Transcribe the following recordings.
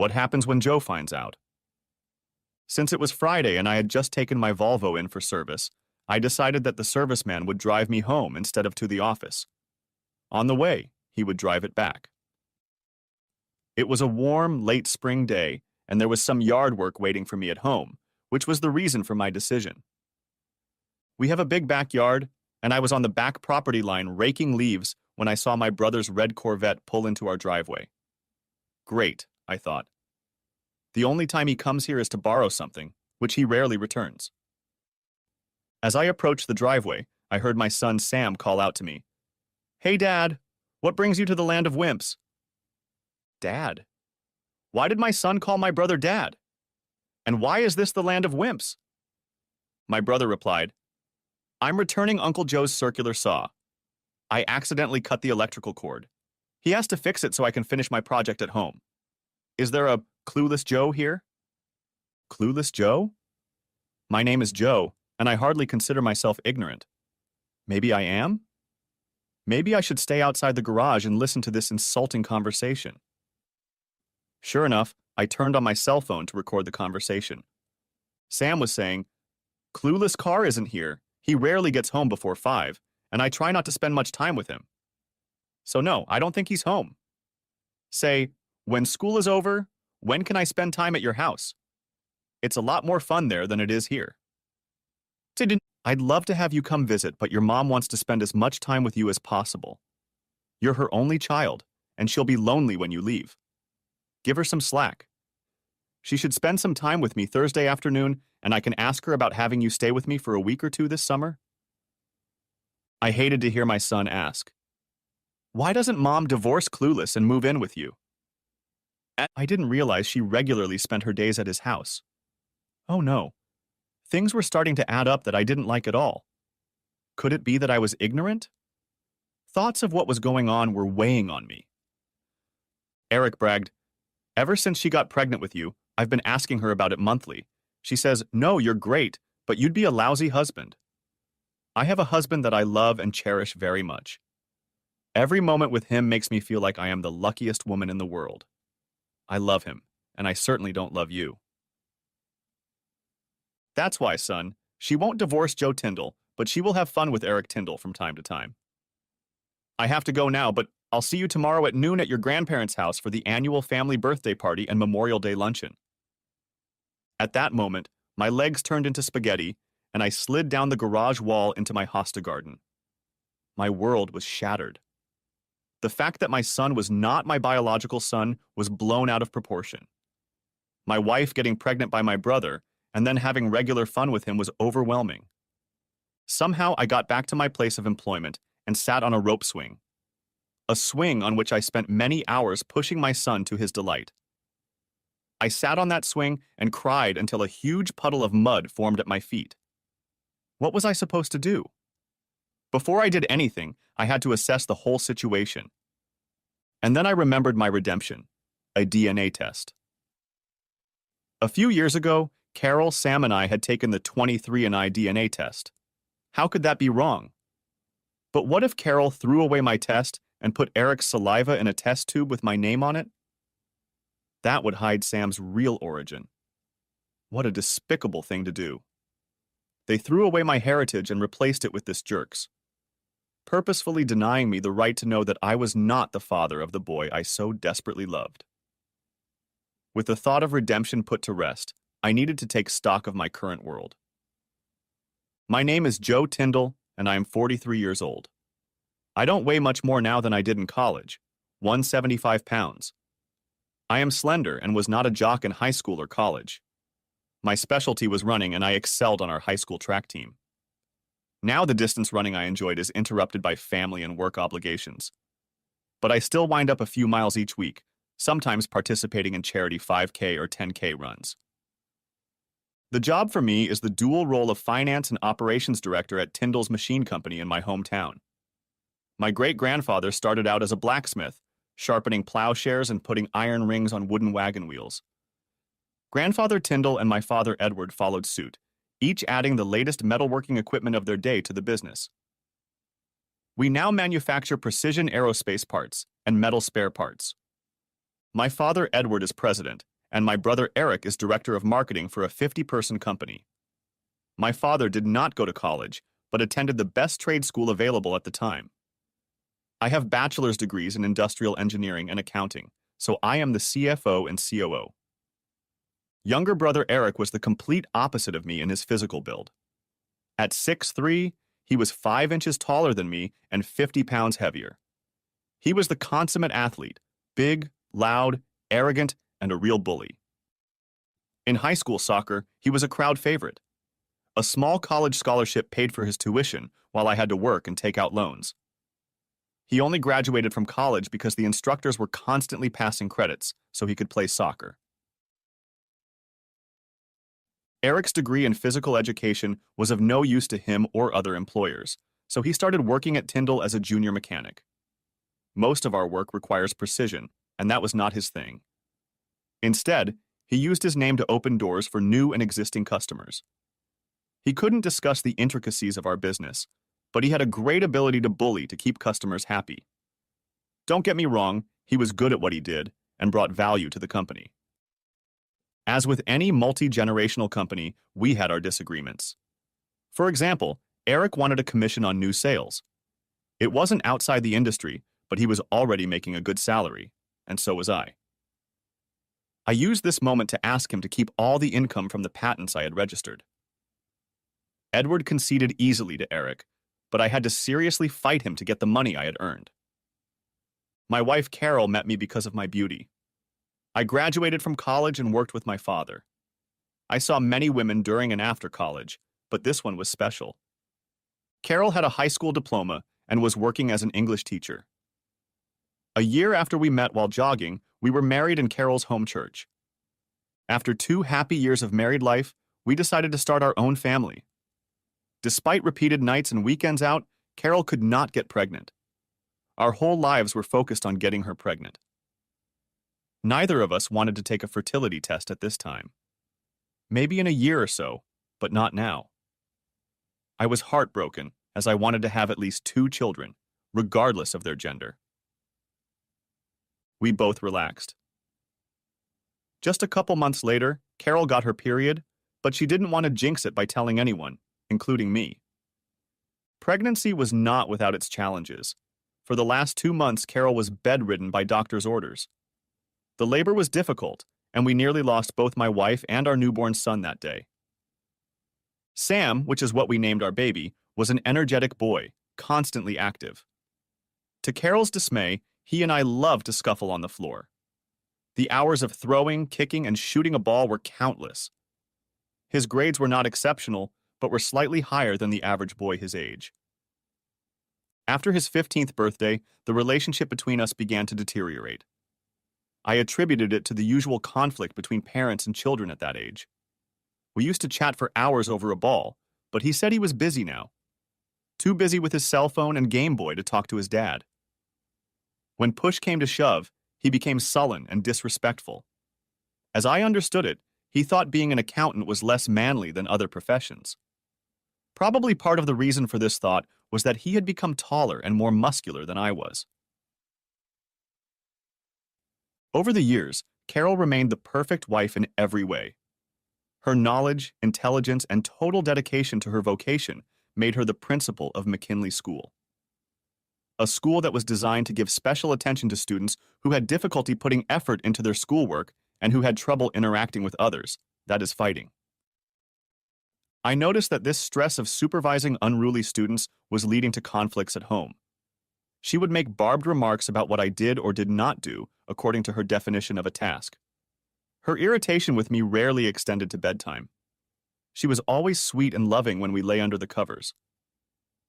What happens when Joe finds out? Since it was Friday and I had just taken my Volvo in for service, I decided that the serviceman would drive me home instead of to the office. On the way, he would drive it back. It was a warm, late spring day, and there was some yard work waiting for me at home, which was the reason for my decision. We have a big backyard, and I was on the back property line raking leaves when I saw my brother's red Corvette pull into our driveway. Great, I thought. The only time he comes here is to borrow something, which he rarely returns. As I approached the driveway, I heard my son Sam call out to me, "Hey, Dad, what brings you to the land of wimps?" Dad? Why did my son call my brother Dad? And why is this the land of wimps? My brother replied, "I'm returning Uncle Joe's circular saw. I accidentally cut the electrical cord. He has to fix it so I can finish my project at home. Is there a clueless Joe here?" Clueless Joe? My name is Joe, and I hardly consider myself ignorant. Maybe I am? Maybe I should stay outside the garage and listen to this insulting conversation. Sure enough, I turned on my cell phone to record the conversation. Sam was saying, "Clueless Car isn't here. He rarely gets home before 5, and I try not to spend much time with him. So no, I don't think he's home. Say, when school is over, when can I spend time at your house? It's a lot more fun there than it is here. I'd love to have you come visit, but your mom wants to spend as much time with you as possible. You're her only child, and she'll be lonely when you leave. Give her some slack. She should spend some time with me Thursday afternoon, and I can ask her about having you stay with me for a week or two this summer." I hated to hear my son ask, "Why doesn't Mom divorce Clueless and move in with you?" I didn't realize she regularly spent her days at his house. Oh no. Things were starting to add up that I didn't like at all. Could it be that I was ignorant? Thoughts of what was going on were weighing on me. Eric bragged, "Ever since she got pregnant with you, I've been asking her about it monthly. She says, 'No, you're great, but you'd be a lousy husband.' I have a husband that I love and cherish very much. Every moment with him makes me feel like I am the luckiest woman in the world. I love him, and I certainly don't love you." That's why, son, she won't divorce Joe Tyndall, but she will have fun with Eric Tyndall from time to time. I have to go now, but I'll see you tomorrow at noon at your grandparents' house for the annual family birthday party and Memorial Day luncheon. At that moment, my legs turned into spaghetti, and I slid down the garage wall into my hosta garden. My world was shattered. The fact that my son was not my biological son was blown out of proportion. My wife getting pregnant by my brother and then having regular fun with him was overwhelming. Somehow I got back to my place of employment and sat on a rope swing. A swing on which I spent many hours pushing my son to his delight. I sat on that swing and cried until a huge puddle of mud formed at my feet. What was I supposed to do? Before I did anything, I had to assess the whole situation. And then I remembered my redemption, a DNA test. A few years ago, Carol, Sam, and I had taken the 23andMe DNA test. How could that be wrong? But what if Carol threw away my test and put Eric's saliva in a test tube with my name on it? That would hide Sam's real origin. What a despicable thing to do. They threw away my heritage and replaced it with this jerk's, purposefully denying me the right to know that I was not the father of the boy I so desperately loved. With the thought of redemption put to rest, I needed to take stock of my current world. My name is Joe Tyndall, and I am 43 years old. I don't weigh much more now than I did in college, 175 pounds. I am slender and was not a jock in high school or college. My specialty was running, and I excelled on our high school track team. Now the distance running I enjoyed is interrupted by family and work obligations. But I still wind up a few miles each week, sometimes participating in charity 5K or 10K runs. The job for me is the dual role of finance and operations director at Tyndall's Machine Company in my hometown. My great-grandfather started out as a blacksmith, sharpening plowshares and putting iron rings on wooden wagon wheels. Grandfather Tyndall and my father Edward followed suit, each adding the latest metalworking equipment of their day to the business. We now manufacture precision aerospace parts and metal spare parts. My father, Edward, is president, and my brother, Eric, is director of marketing for a 50-person company. My father did not go to college, but attended the best trade school available at the time. I have bachelor's degrees in industrial engineering and accounting, so I am the CFO and COO. Younger brother Eric was the complete opposite of me in his physical build. At 6'3", he was 5 inches taller than me and 50 pounds heavier. He was the consummate athlete, big, loud, arrogant, and a real bully. In high school soccer, he was a crowd favorite. A small college scholarship paid for his tuition while I had to work and take out loans. He only graduated from college because the instructors were constantly passing credits so he could play soccer. Eric's degree in physical education was of no use to him or other employers, so he started working at Tyndall as a junior mechanic. Most of our work requires precision, and that was not his thing. Instead, he used his name to open doors for new and existing customers. He couldn't discuss the intricacies of our business, but he had a great ability to bully to keep customers happy. Don't get me wrong, he was good at what he did and brought value to the company. As with any multi-generational company, we had our disagreements. For example, Eric wanted a commission on new sales. It wasn't outside the industry, but he was already making a good salary, and so was I. I used this moment to ask him to keep all the income from the patents I had registered. Edward conceded easily to Eric, but I had to seriously fight him to get the money I had earned. My wife Carol met me because of my beauty. I graduated from college and worked with my father. I saw many women during and after college, but this one was special. Carol had a high school diploma and was working as an English teacher. A year after we met while jogging, we were married in Carol's home church. After 2 happy years of married life, we decided to start our own family. Despite repeated nights and weekends out, Carol could not get pregnant. Our whole lives were focused on getting her pregnant. Neither of us wanted to take a fertility test at this time. Maybe in a year or so, but not now. I was heartbroken as I wanted to have at least 2 children, regardless of their gender. We both relaxed. Just a couple months later, Carol got her period, but she didn't want to jinx it by telling anyone, including me. Pregnancy was not without its challenges. For the last 2 months, Carol was bedridden by doctor's orders. The labor was difficult, and we nearly lost both my wife and our newborn son that day. Sam, which is what we named our baby, was an energetic boy, constantly active. To Carol's dismay, he and I loved to scuffle on the floor. The hours of throwing, kicking, and shooting a ball were countless. His grades were not exceptional, but were slightly higher than the average boy his age. After his 15th birthday, the relationship between us began to deteriorate. I attributed it to the usual conflict between parents and children at that age. We used to chat for hours over a ball, but he said he was busy now. Too busy with his cell phone and Game Boy to talk to his dad. When push came to shove, he became sullen and disrespectful. As I understood it, he thought being an accountant was less manly than other professions. Probably part of the reason for this thought was that he had become taller and more muscular than I was. Over the years, Carol remained the perfect wife in every way. Her knowledge, intelligence, and total dedication to her vocation made her the principal of McKinley School. A school that was designed to give special attention to students who had difficulty putting effort into their schoolwork and who had trouble interacting with others, that is, fighting. I noticed that this stress of supervising unruly students was leading to conflicts at home. She would make barbed remarks about what I did or did not do according to her definition of a task. Her irritation with me rarely extended to bedtime. She was always sweet and loving when we lay under the covers.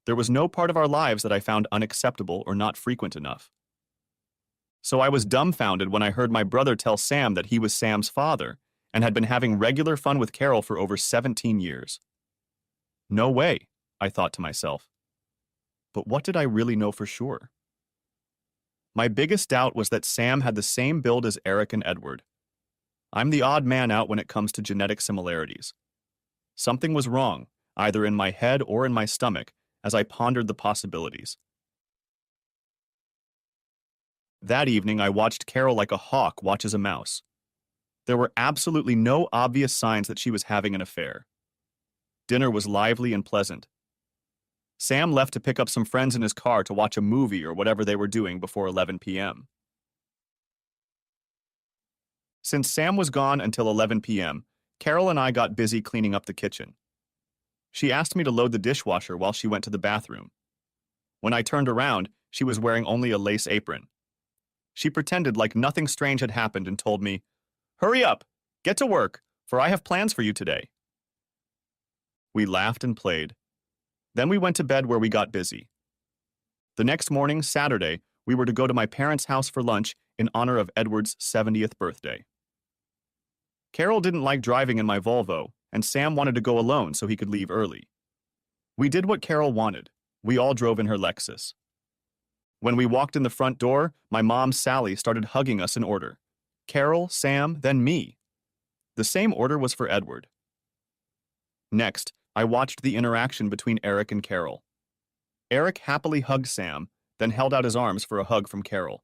There was no part of our lives that I found unacceptable or not frequent enough. So I was dumbfounded when I heard my brother tell Sam that he was Sam's father and had been having regular fun with Carol for over 17 years. No way, I thought to myself. But what did I really know for sure? My biggest doubt was that Sam had the same build as Eric and Edward. I'm the odd man out when it comes to genetic similarities. Something was wrong, either in my head or in my stomach, as I pondered the possibilities. That evening, I watched Carol like a hawk watches a mouse. There were absolutely no obvious signs that she was having an affair. Dinner was lively and pleasant. Sam left to pick up some friends in his car to watch a movie or whatever they were doing before 11 p.m. Since Sam was gone until 11 p.m., Carol and I got busy cleaning up the kitchen. She asked me to load the dishwasher while she went to the bathroom. When I turned around, she was wearing only a lace apron. She pretended like nothing strange had happened and told me, "Hurry up! Get to work, for I have plans for you today." We laughed and played. Then we went to bed where we got busy. The next morning, Saturday, we were to go to my parents' house for lunch in honor of Edward's 70th birthday. Carol didn't like driving in my Volvo, and Sam wanted to go alone so he could leave early. We did what Carol wanted. We all drove in her Lexus. When we walked in the front door, my mom, Sally, started hugging us in order. Carol, Sam, then me. The same order was for Edward. Next, I watched the interaction between Eric and Carol. Eric happily hugged Sam, then held out his arms for a hug from Carol.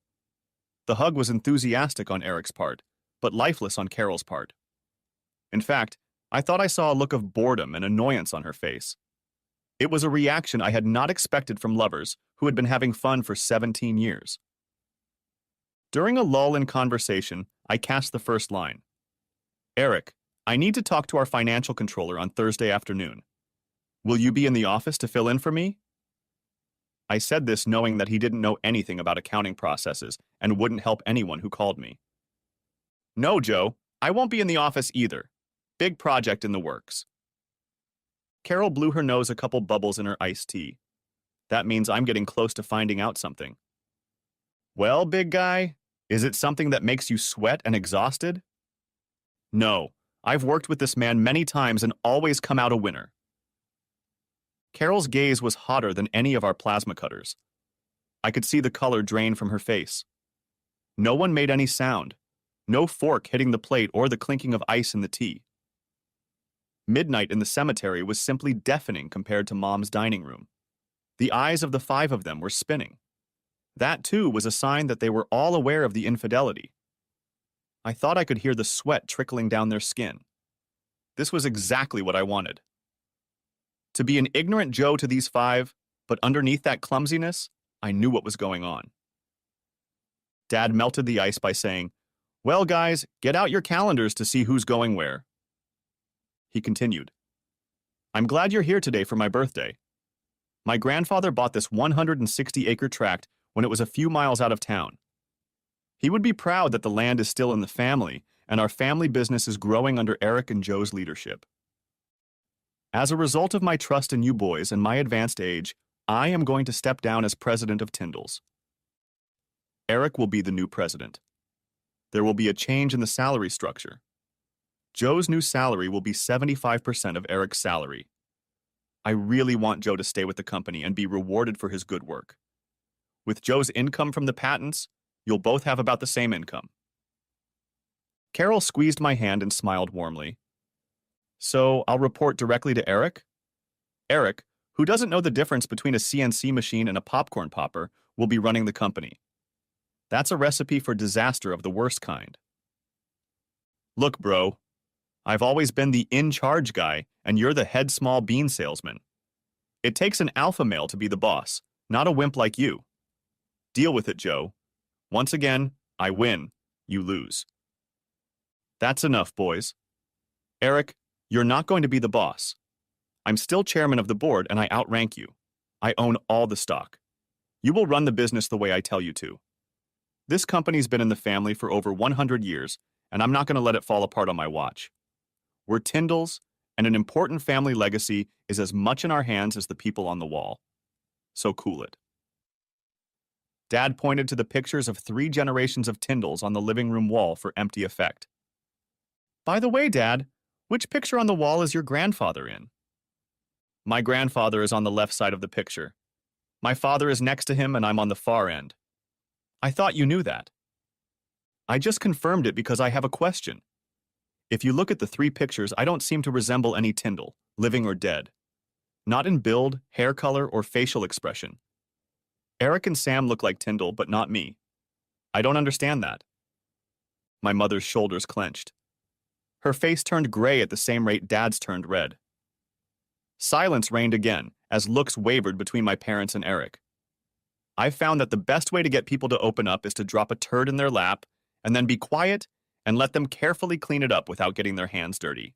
The hug was enthusiastic on Eric's part, but lifeless on Carol's part. In fact, I thought I saw a look of boredom and annoyance on her face. It was a reaction I had not expected from lovers who had been having fun for 17 years. During a lull in conversation, I cast the first line. "Eric, I need to talk to our financial controller on Thursday afternoon. Will you be in the office to fill in for me?" I said this knowing that he didn't know anything about accounting processes and wouldn't help anyone who called me. "No, Joe, I won't be in the office either. Big project in the works." Carol blew her nose a couple bubbles in her iced tea. That means I'm getting close to finding out something. "Well, big guy, is it something that makes you sweat and exhausted?" "No, I've worked with this man many times and always come out a winner." Carol's gaze was hotter than any of our plasma cutters. I could see the color drain from her face. No one made any sound. No fork hitting the plate or the clinking of ice in the tea. Midnight in the cemetery was simply deafening compared to Mom's dining room. The eyes of the five of them were spinning. That, too, was a sign that they were all aware of the infidelity. I thought I could hear the sweat trickling down their skin. This was exactly what I wanted. To be an ignorant Joe to these five, but underneath that clumsiness, I knew what was going on. Dad melted the ice by saying, "Well, guys, get out your calendars to see who's going where." He continued, "I'm glad you're here today for my birthday. My grandfather bought this 160-acre tract when it was a few miles out of town. He would be proud that the land is still in the family, and our family business is growing under Eric and Joe's leadership. As a result of my trust in you boys and my advanced age, I am going to step down as president of Tyndall's. Eric will be the new president. There will be a change in the salary structure. Joe's new salary will be 75% of Eric's salary. I really want Joe to stay with the company and be rewarded for his good work. With Joe's income from the patents, you'll both have about the same income." Carol squeezed my hand and smiled warmly. "So I'll report directly to Eric?" Eric, who doesn't know the difference between a CNC machine and a popcorn popper, will be running the company. That's a recipe for disaster of the worst kind. "Look, bro, I've always been the in-charge guy, and you're the head small bean salesman. It takes an alpha male to be the boss, not a wimp like you. Deal with it, Joe. Once again, I win, you lose." "That's enough, boys. Eric, you're not going to be the boss. I'm still chairman of the board and I outrank you. I own all the stock. You will run the business the way I tell you to. This company's been in the family for over 100 years, and I'm not going to let it fall apart on my watch. We're Tyndall's, and an important family legacy is as much in our hands as the people on the wall. So cool it." Dad pointed to the pictures of 3 generations of Tyndalls on the living room wall for empty effect. "By the way, Dad, which picture on the wall is your grandfather in?" "My grandfather is on the left side of the picture. My father is next to him and I'm on the far end." "I thought you knew that." "I just confirmed it because I have a question. If you look at the 3 pictures, I don't seem to resemble any Tyndall, living or dead. Not in build, hair color, or facial expression. Eric and Sam look like Tyndall, but not me. I don't understand that. My mother's shoulders clenched. Her face turned gray at the same rate Dad's turned red. Silence reigned again, as looks wavered between my parents and Eric. I found that the best way to get people to open up is to drop a turd in their lap, and then be quiet and let them carefully clean it up without getting their hands dirty.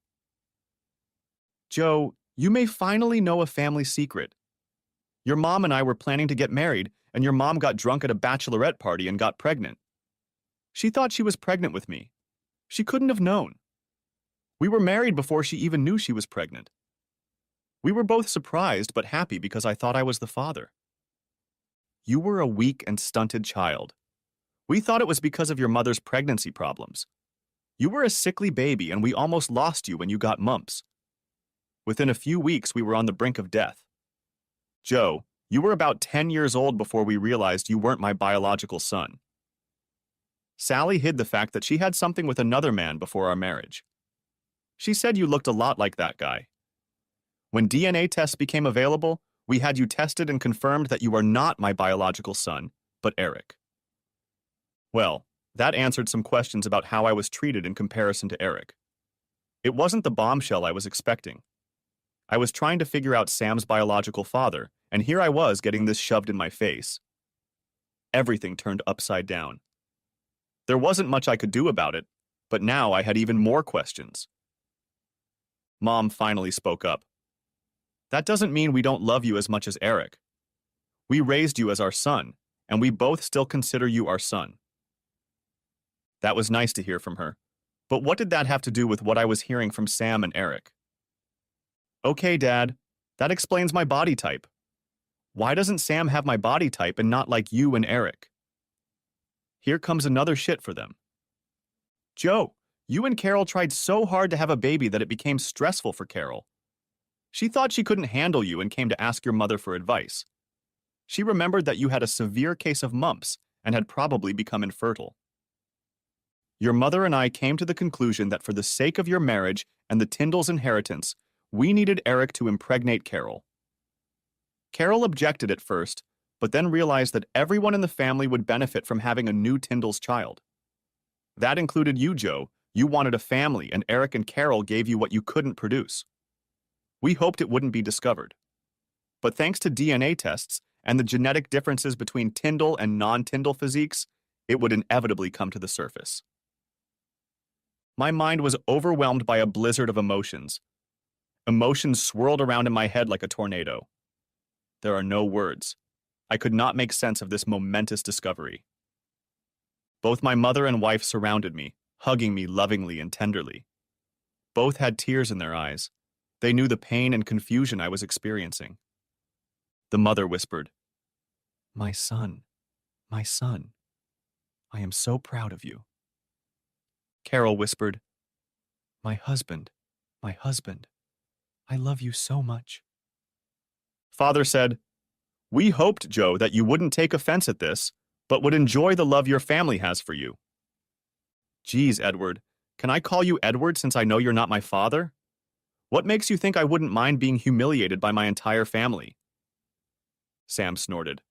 Joe, you may finally know a family secret. Your mom and I were planning to get married, and your mom got drunk at a bachelorette party and got pregnant. She thought she was pregnant with me. She couldn't have known. We were married before she even knew she was pregnant. We were both surprised but happy because I thought I was the father. You were a weak and stunted child. We thought it was because of your mother's pregnancy problems. You were a sickly baby and we almost lost you when you got mumps. Within a few weeks, we were on the brink of death. Joe, you were about 10 years old before we realized you weren't my biological son. Sally hid the fact that she had something with another man before our marriage. She said you looked a lot like that guy. When DNA tests became available, we had you tested and confirmed that you are not my biological son, but Eric. Well, that answered some questions about how I was treated in comparison to Eric. It wasn't the bombshell I was expecting. I was trying to figure out Sam's biological father, and here I was getting this shoved in my face. Everything turned upside down. There wasn't much I could do about it, but now I had even more questions. Mom finally spoke up. That doesn't mean we don't love you as much as Eric. We raised you as our son, and we both still consider you our son. That was nice to hear from her, but what did that have to do with what I was hearing from Sam and Eric? Okay, Dad, that explains my body type. Why doesn't Sam have my body type and not like you and Eric? Here comes another shit for them. Joe, you and Carol tried so hard to have a baby that it became stressful for Carol. She thought she couldn't handle you and came to ask your mother for advice. She remembered that you had a severe case of mumps and had probably become infertile. Your mother and I came to the conclusion that for the sake of your marriage and the Tyndall's inheritance, we needed Eric to impregnate Carol. Carol objected at first, but then realized that everyone in the family would benefit from having a new Tyndall's child. That included you, Joe. You wanted a family, and Eric and Carol gave you what you couldn't produce. We hoped it wouldn't be discovered. But thanks to DNA tests and the genetic differences between Tyndall and non-Tyndall physiques, it would inevitably come to the surface. My mind was overwhelmed by a blizzard of emotions. Emotions swirled around in my head like a tornado. There are no words. I could not make sense of this momentous discovery. Both my mother and wife surrounded me, hugging me lovingly and tenderly. Both had tears in their eyes. They knew the pain and confusion I was experiencing. The mother whispered, my son, I am so proud of you. Carol whispered, my husband, I love you so much. Father said, we hoped, Joe, that you wouldn't take offense at this, but would enjoy the love your family has for you. Geez, Edward, can I call you Edward since I know you're not my father? What makes you think I wouldn't mind being humiliated by my entire family? Sam snorted.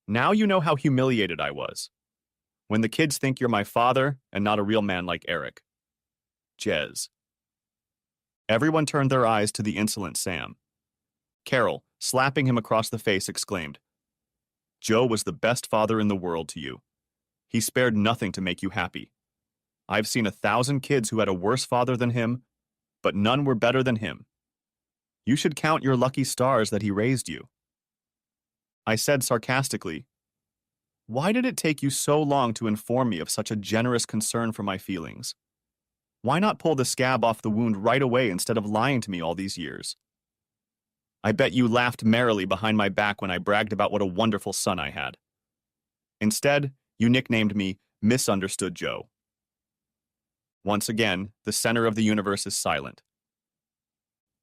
Now you know how humiliated I was. When the kids think you're my father and not a real man like Eric. Jez. Everyone turned their eyes to the insolent Sam. Carol, slapping him across the face, exclaimed, Joe was the best father in the world to you. He spared nothing to make you happy. I've seen 1,000 kids who had a worse father than him, but none were better than him. You should count your lucky stars that he raised you. I said sarcastically, why did it take you so long to inform me of such a generous concern for my feelings? Why not pull the scab off the wound right away instead of lying to me all these years? I bet you laughed merrily behind my back when I bragged about what a wonderful son I had. Instead, you nicknamed me Misunderstood Joe. Once again, the center of the universe is silent.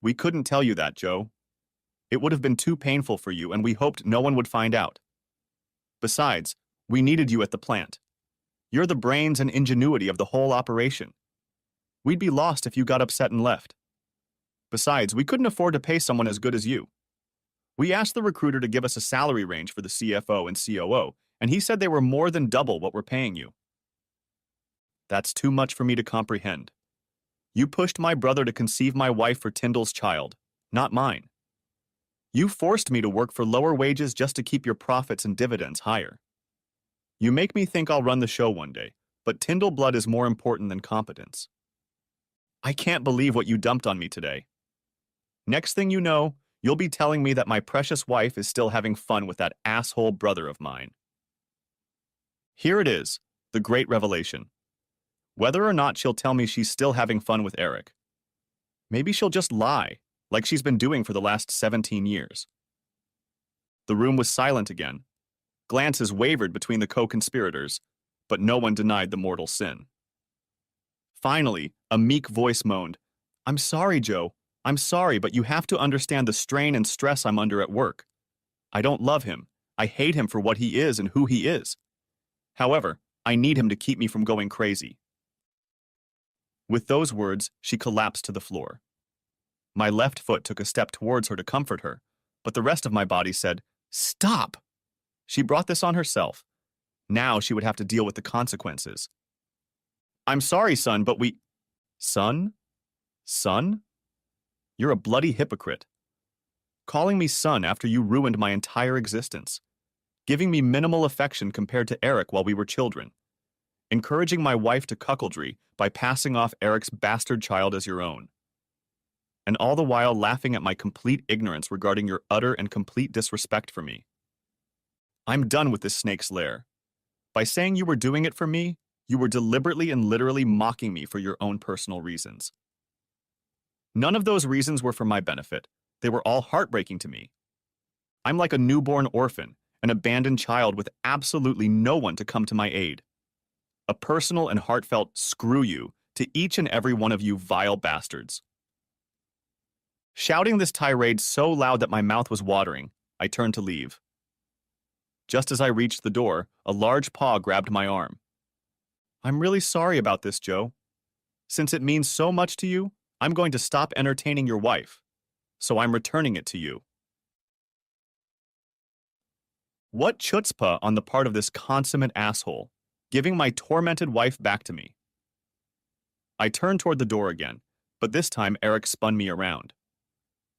We couldn't tell you that, Joe. It would have been too painful for you, and we hoped no one would find out. Besides, we needed you at the plant. You're the brains and ingenuity of the whole operation. We'd be lost if you got upset and left. Besides, we couldn't afford to pay someone as good as you. We asked the recruiter to give us a salary range for the CFO and COO, and he said they were more than double what we're paying you. That's too much for me to comprehend. You pushed my brother to conceive my wife for Tyndall's child, not mine. You forced me to work for lower wages just to keep your profits and dividends higher. You make me think I'll run the show one day, but Tyndall blood is more important than competence. I can't believe what you dumped on me today. Next thing you know, you'll be telling me that my precious wife is still having fun with that asshole brother of mine. Here it is, the great revelation. Whether or not she'll tell me she's still having fun with Eric. Maybe she'll just lie, like she's been doing for the last 17 years. The room was silent again. Glances wavered between the co-conspirators, but no one denied the mortal sin. Finally, a meek voice moaned, "I'm sorry, Joe. I'm sorry, but you have to understand the strain and stress I'm under at work. I don't love him. I hate him for what he is and who he is. However, I need him to keep me from going crazy." With those words, she collapsed to the floor. My left foot took a step towards her to comfort her, but the rest of my body said, "Stop!" She brought this on herself. Now she would have to deal with the consequences. "I'm sorry, son, but we—" Son? Son? You're a bloody hypocrite. Calling me son after you ruined my entire existence. Giving me minimal affection compared to Eric while we were children. Encouraging my wife to cuckoldry by passing off Eric's bastard child as your own. And all the while laughing at my complete ignorance regarding your utter and complete disrespect for me. I'm done with this snake's lair. By saying you were doing it for me, you were deliberately and literally mocking me for your own personal reasons. None of those reasons were for my benefit. They were all heartbreaking to me. I'm like a newborn orphan, an abandoned child with absolutely no one to come to my aid. A personal and heartfelt screw you to each and every one of you vile bastards. Shouting this tirade so loud that my mouth was watering, I turned to leave. Just as I reached the door, a large paw grabbed my arm. "I'm really sorry about this, Joe. Since it means so much to you, I'm going to stop entertaining your wife, so I'm returning it to you." What chutzpah on the part of this consummate asshole, giving my tormented wife back to me. I turned toward the door again, but this time Eric spun me around.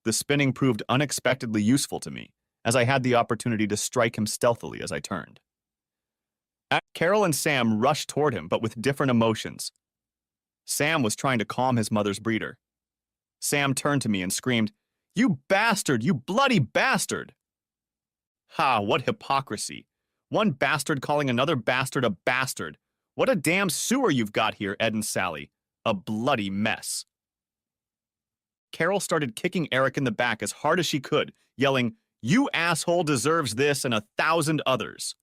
The spinning proved unexpectedly useful to me, as I had the opportunity to strike him stealthily as I turned. Carol and Sam rushed toward him, but with different emotions. Sam was trying to calm his mother's breeder. Sam turned to me and screamed, "You bastard! You bloody bastard!" Ha, what hypocrisy! One bastard calling another bastard a bastard. What a damn sewer you've got here, Ed and Sally. A bloody mess. Carol started kicking Eric in the back as hard as she could, yelling, "You asshole deserves this and 1,000 others."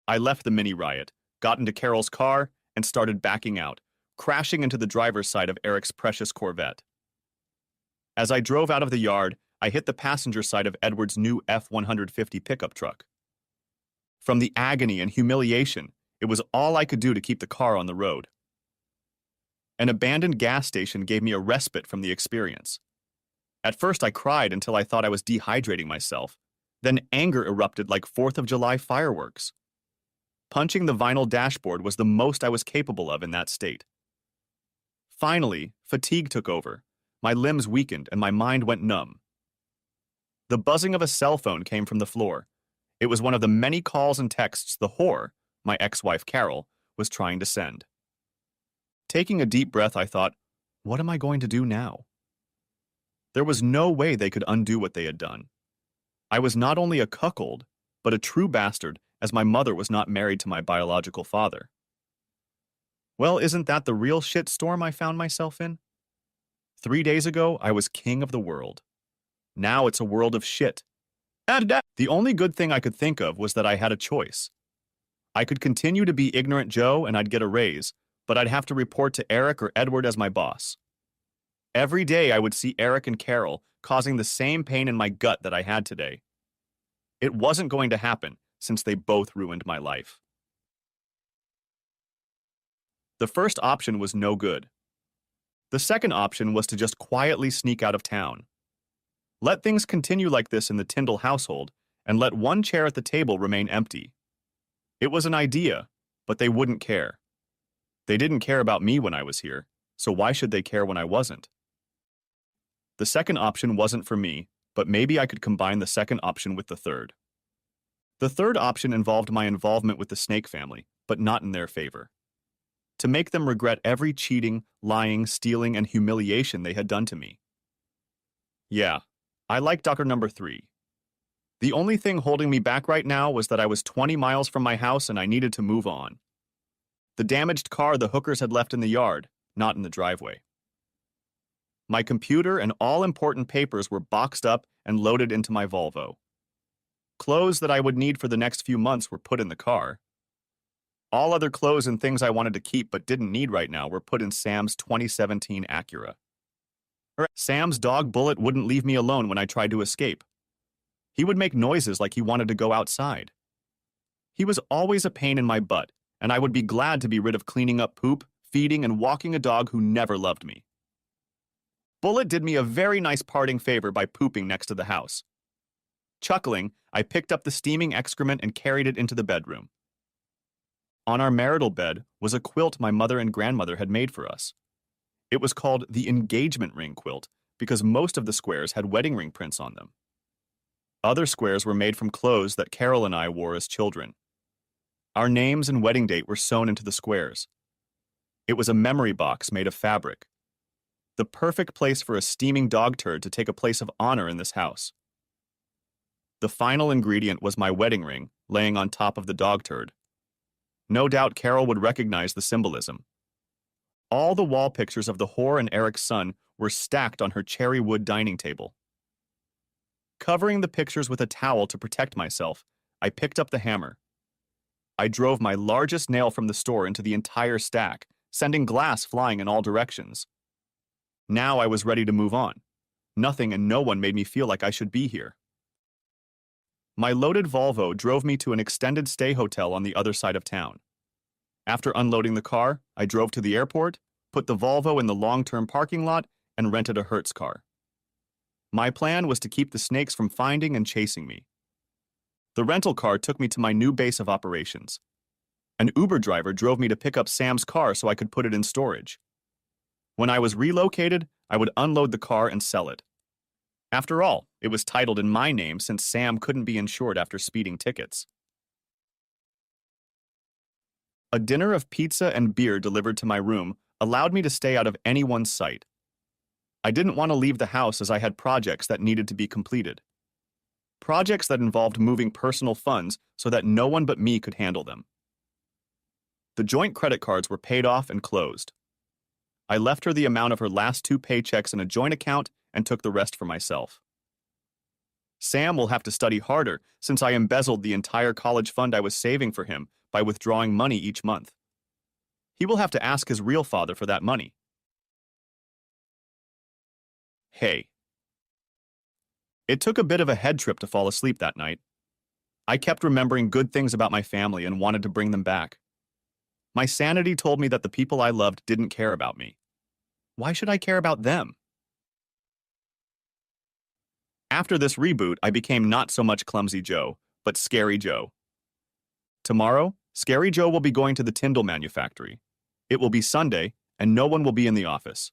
I left the mini riot, got into Carol's car, and started backing out, crashing into the driver's side of Eric's precious Corvette. As I drove out of the yard, I hit the passenger side of Edward's new F-150 pickup truck. From the agony and humiliation, it was all I could do to keep the car on the road. An abandoned gas station gave me a respite from the experience. At first I cried until I thought I was dehydrating myself. Then anger erupted like 4th of July fireworks. Punching the vinyl dashboard was the most I was capable of in that state. Finally, fatigue took over. My limbs weakened and my mind went numb. The buzzing of a cell phone came from the floor. It was one of the many calls and texts the whore, my ex-wife Carol, was trying to send. Taking a deep breath, I thought, what am I going to do now? There was no way they could undo what they had done. I was not only a cuckold, but a true bastard, as my mother was not married to my biological father. Well, isn't that the real shitstorm I found myself in? 3 days ago, I was king of the world. Now it's a world of shit. The only good thing I could think of was that I had a choice. I could continue to be ignorant Joe and I'd get a raise, but I'd have to report to Eric or Edward as my boss. Every day I would see Eric and Carol causing the same pain in my gut that I had today. It wasn't going to happen since they both ruined my life. The first option was no good. The second option was to just quietly sneak out of town. Let things continue like this in the Tyndall household, and let one chair at the table remain empty. It was an idea, but they wouldn't care. They didn't care about me when I was here, so why should they care when I wasn't? The second option wasn't for me, but maybe I could combine the second option with the third. The third option involved my involvement with the snake family, but not in their favor. To make them regret every cheating, lying, stealing, and humiliation they had done to me. Yeah, I like Doctor Number 3. The only thing holding me back right now was that I was 20 miles from my house and I needed to move on. The damaged car the hookers had left in the yard, not in the driveway. My computer and all important papers were boxed up and loaded into my Volvo. Clothes that I would need for the next few months were put in the car. All other clothes and things I wanted to keep but didn't need right now were put in Sam's 2017 Acura. Sam's dog Bullet wouldn't leave me alone when I tried to escape. He would make noises like he wanted to go outside. He was always a pain in my butt, and I would be glad to be rid of cleaning up poop, feeding, and walking a dog who never loved me. Bullet did me a very nice parting favor by pooping next to the house. Chuckling, I picked up the steaming excrement and carried it into the bedroom. On our marital bed was a quilt my mother and grandmother had made for us. It was called the engagement ring quilt because most of the squares had wedding ring prints on them. Other squares were made from clothes that Carol and I wore as children. Our names and wedding date were sewn into the squares. It was a memory box made of fabric. The perfect place for a steaming dog turd to take a place of honor in this house. The final ingredient was my wedding ring, laying on top of the dog turd. No doubt Carol would recognize the symbolism. All the wall pictures of the whore and Eric's son were stacked on her cherry wood dining table. Covering the pictures with a towel to protect myself, I picked up the hammer. I drove my largest nail from the store into the entire stack, sending glass flying in all directions. Now I was ready to move on. Nothing and no one made me feel like I should be here. My loaded Volvo drove me to an extended stay hotel on the other side of town. After unloading the car, I drove to the airport, put the Volvo in the long-term parking lot, and rented a Hertz car. My plan was to keep the snakes from finding and chasing me. The rental car took me to my new base of operations. An Uber driver drove me to pick up Sam's car so I could put it in storage. When I was relocated, I would unload the car and sell it. After all, it was titled in my name since Sam couldn't be insured after speeding tickets. A dinner of pizza and beer delivered to my room allowed me to stay out of anyone's sight. I didn't want to leave the house as I had projects that needed to be completed. Projects that involved moving personal funds so that no one but me could handle them. The joint credit cards were paid off and closed. I left her the amount of her last 2 paychecks in a joint account and took the rest for myself. Sam will have to study harder since I embezzled the entire college fund I was saving for him by withdrawing money each month. He will have to ask his real father for that money. Hey. It took a bit of a head trip to fall asleep that night. I kept remembering good things about my family and wanted to bring them back. My sanity told me that the people I loved didn't care about me. Why should I care about them? After this reboot, I became not so much Clumsy Joe, but Scary Joe. Tomorrow, Scary Joe will be going to the Tyndall manufactory. It will be Sunday, and no one will be in the office.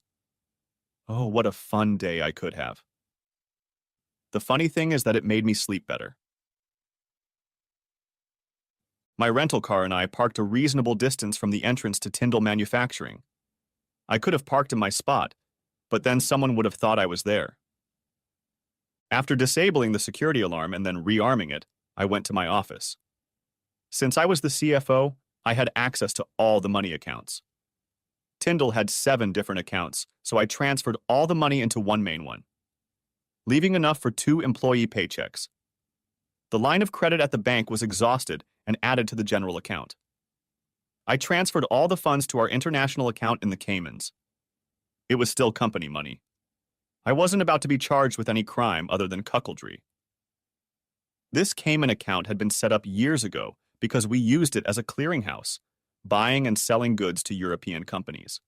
Oh, what a fun day I could have. The funny thing is that it made me sleep better. My rental car and I parked a reasonable distance from the entrance to Tyndall Manufacturing. I could have parked in my spot, but then someone would have thought I was there. After disabling the security alarm and then rearming it, I went to my office. Since I was the CFO, I had access to all the money accounts. Tyndall had 7 different accounts, so I transferred all the money into one main one, leaving enough for 2 employee paychecks. The line of credit at the bank was exhausted and added to the general account. I transferred all the funds to our international account in the Caymans. It was still company money. I wasn't about to be charged with any crime other than cuckoldry. This Cayman account had been set up years ago because we used it as a clearinghouse, buying and selling goods to European companies.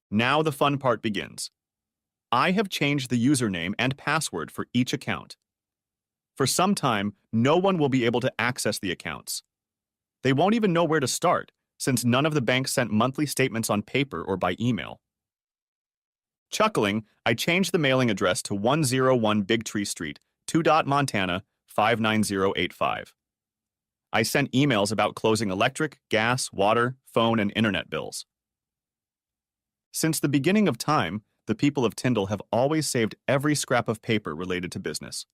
Now the fun part begins. I have changed the username and password for each account. For some time, no one will be able to access the accounts, They won't even know where to start, since none of the banks sent monthly statements on paper or by email. Chuckling, I changed the mailing address to 101 Big Tree Street, 2. Montana, 59085. I sent emails about closing electric, gas, water, phone, and internet bills. Since the beginning of time, the people of Tyndall have always saved every scrap of paper related to business.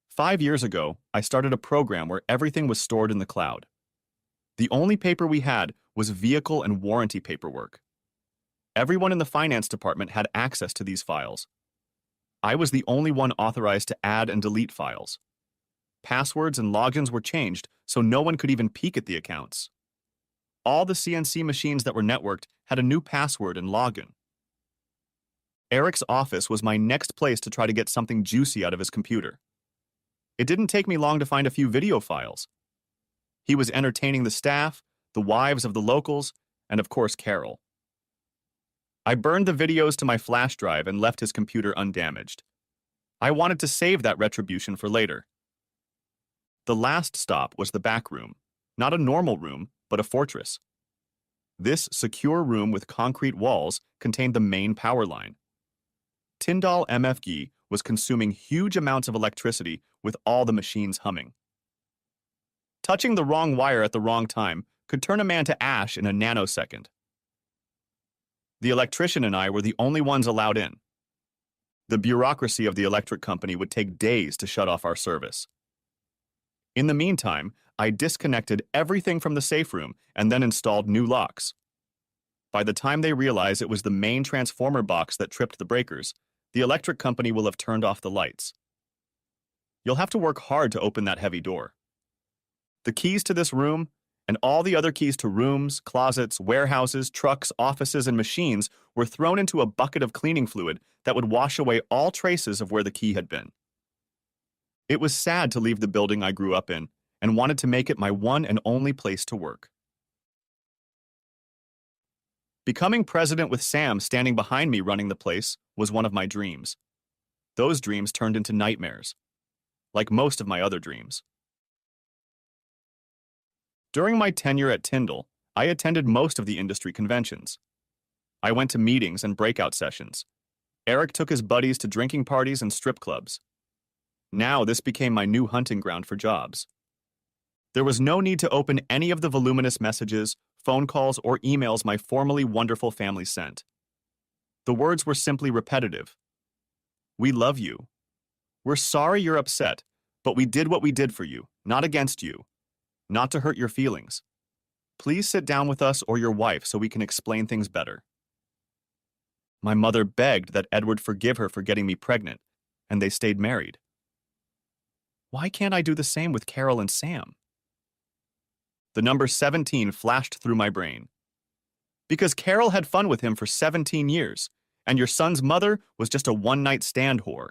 5 years ago, I started a program where everything was stored in the cloud. The only paper we had was vehicle and warranty paperwork. Everyone in the finance department had access to these files. I was the only one authorized to add and delete files. Passwords and logins were changed, so no one could even peek at the accounts. All the CNC machines that were networked had a new password and login. Eric's office was my next place to try to get something juicy out of his computer. It didn't take me long to find a few video files. He was entertaining the staff, the wives of the locals, and of course Carol. I burned the videos to my flash drive and left his computer undamaged. I wanted to save that retribution for later. The last stop was the back room, not a normal room, but a fortress. This secure room with concrete walls contained the main power line. Tyndall MFG was consuming huge amounts of electricity with all the machines humming. Touching the wrong wire at the wrong time could turn a man to ash in a nanosecond. The electrician and I were the only ones allowed in. The bureaucracy of the electric company would take days to shut off our service. In the meantime, I disconnected everything from the safe room and then installed new locks. By the time they realize it was the main transformer box that tripped the breakers, the electric company will have turned off the lights. You'll have to work hard to open that heavy door. The keys to this room, and all the other keys to rooms, closets, warehouses, trucks, offices, and machines were thrown into a bucket of cleaning fluid that would wash away all traces of where the key had been. It was sad to leave the building I grew up in and wanted to make it my one and only place to work. Becoming president with Sam standing behind me running the place was one of my dreams. Those dreams turned into nightmares, like most of my other dreams. During my tenure at Tyndall, I attended most of the industry conventions. I went to meetings and breakout sessions. Eric took his buddies to drinking parties and strip clubs. Now this became my new hunting ground for jobs. There was no need to open any of the voluminous messages, phone calls, or emails my formerly wonderful family sent. The words were simply repetitive. We love you. We're sorry you're upset, but we did what we did for you, not against you. Not to hurt your feelings. Please sit down with us or your wife so we can explain things better. My mother begged that Edward forgive her for getting me pregnant, and they stayed married. Why can't I do the same with Carol and Sam? The number 17 flashed through my brain. Because Carol had fun with him for 17 years, and your son's mother was just a one-night stand whore.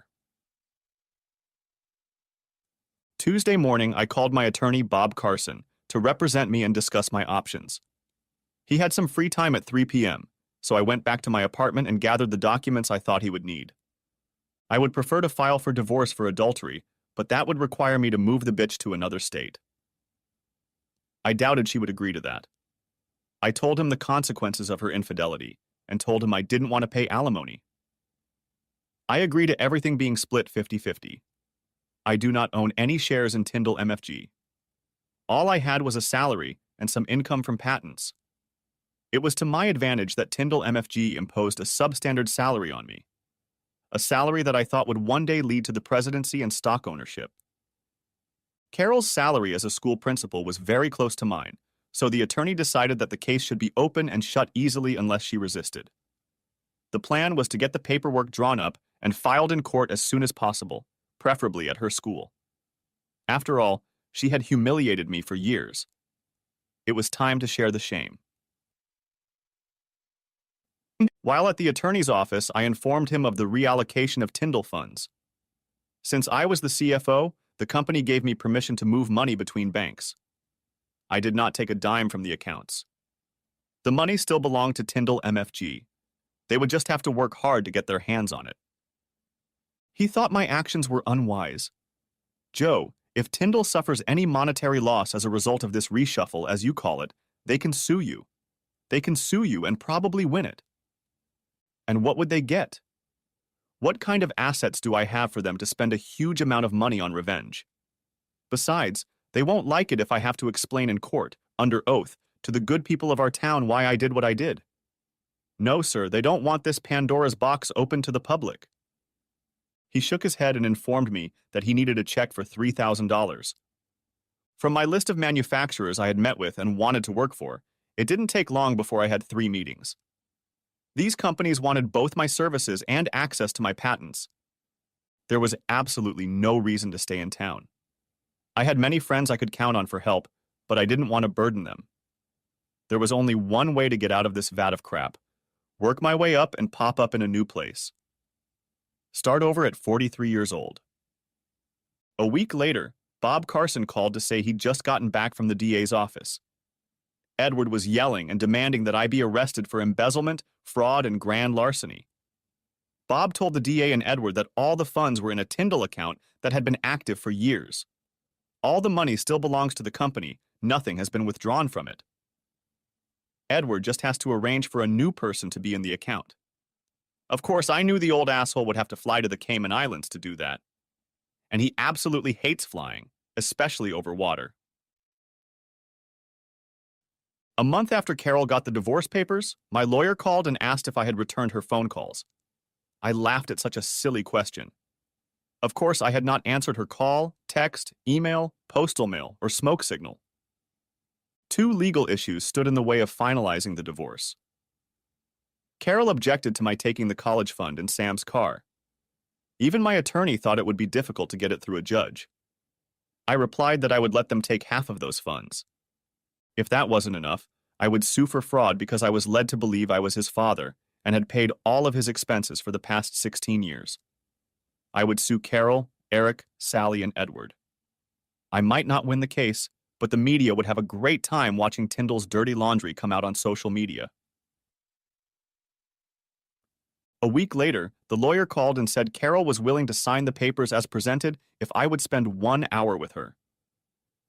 Tuesday morning, I called my attorney, Bob Carson, to represent me and discuss my options. He had some free time at 3 p.m., so I went back to my apartment and gathered the documents I thought he would need. I would prefer to file for divorce for adultery, but that would require me to move the bitch to another state. I doubted she would agree to that. I told him the consequences of her infidelity, and told him I didn't want to pay alimony. I agree to everything being split 50-50. I do not own any shares in Tyndall MFG. All I had was a salary and some income from patents. It was to my advantage that Tyndall MFG imposed a substandard salary on me, a salary that I thought would one day lead to the presidency and stock ownership. Carol's salary as a school principal was very close to mine, so the attorney decided that the case should be open and shut easily unless she resisted. The plan was to get the paperwork drawn up and filed in court as soon as possible, preferably at her school. After all, she had humiliated me for years. It was time to share the shame. While at the attorney's office, I informed him of the reallocation of Tyndall funds. Since I was the CFO, the company gave me permission to move money between banks. I did not take a dime from the accounts. The money still belonged to Tyndall MFG. They would just have to work hard to get their hands on it. He thought my actions were unwise. Joe, If Tyndall suffers any monetary loss as a result of this reshuffle, as you call it, they can sue you. They can sue you and probably win it. And what would they get? What kind of assets do I have for them to spend a huge amount of money on revenge? Besides, they won't like it if I have to explain in court, under oath, to the good people of our town why I did what I did. No, sir, they don't want this Pandora's box open to the public. He shook his head and informed me that he needed a check for $3,000. From my list of manufacturers I had met with and wanted to work for, it didn't take long before I had 3 meetings. These companies wanted both my services and access to my patents. There was absolutely no reason to stay in town. I had many friends I could count on for help, but I didn't want to burden them. There was only one way to get out of this vat of crap: work my way up and pop up in a new place. Start over at 43 years old. A week later, Bob Carson called to say he'd just gotten back from the DA's office. Edward was yelling and demanding that I be arrested for embezzlement, fraud, and grand larceny. Bob told the DA and Edward that all the funds were in a Tyndall account that had been active for years. All the money still belongs to the company. Nothing has been withdrawn from it. Edward just has to arrange for a new person to be in the account. Of course, I knew the old asshole would have to fly to the Cayman Islands to do that. And he absolutely hates flying, especially over water. A month after Carol got the divorce papers, my lawyer called and asked if I had returned her phone calls. I laughed at such a silly question. Of course, I had not answered her call, text, email, postal mail, or smoke signal. 2 legal issues stood in the way of finalizing the divorce. Carol objected to my taking the college fund in Sam's car. Even my attorney thought it would be difficult to get it through a judge. I replied that I would let them take half of those funds. If that wasn't enough, I would sue for fraud because I was led to believe I was his father and had paid all of his expenses for the past 16 years. I would sue Carol, Eric, Sally, and Edward. I might not win the case, but the media would have a great time watching Tyndall's dirty laundry come out on social media. A week later, the lawyer called and said Carol was willing to sign the papers as presented if I would spend 1 hour with her.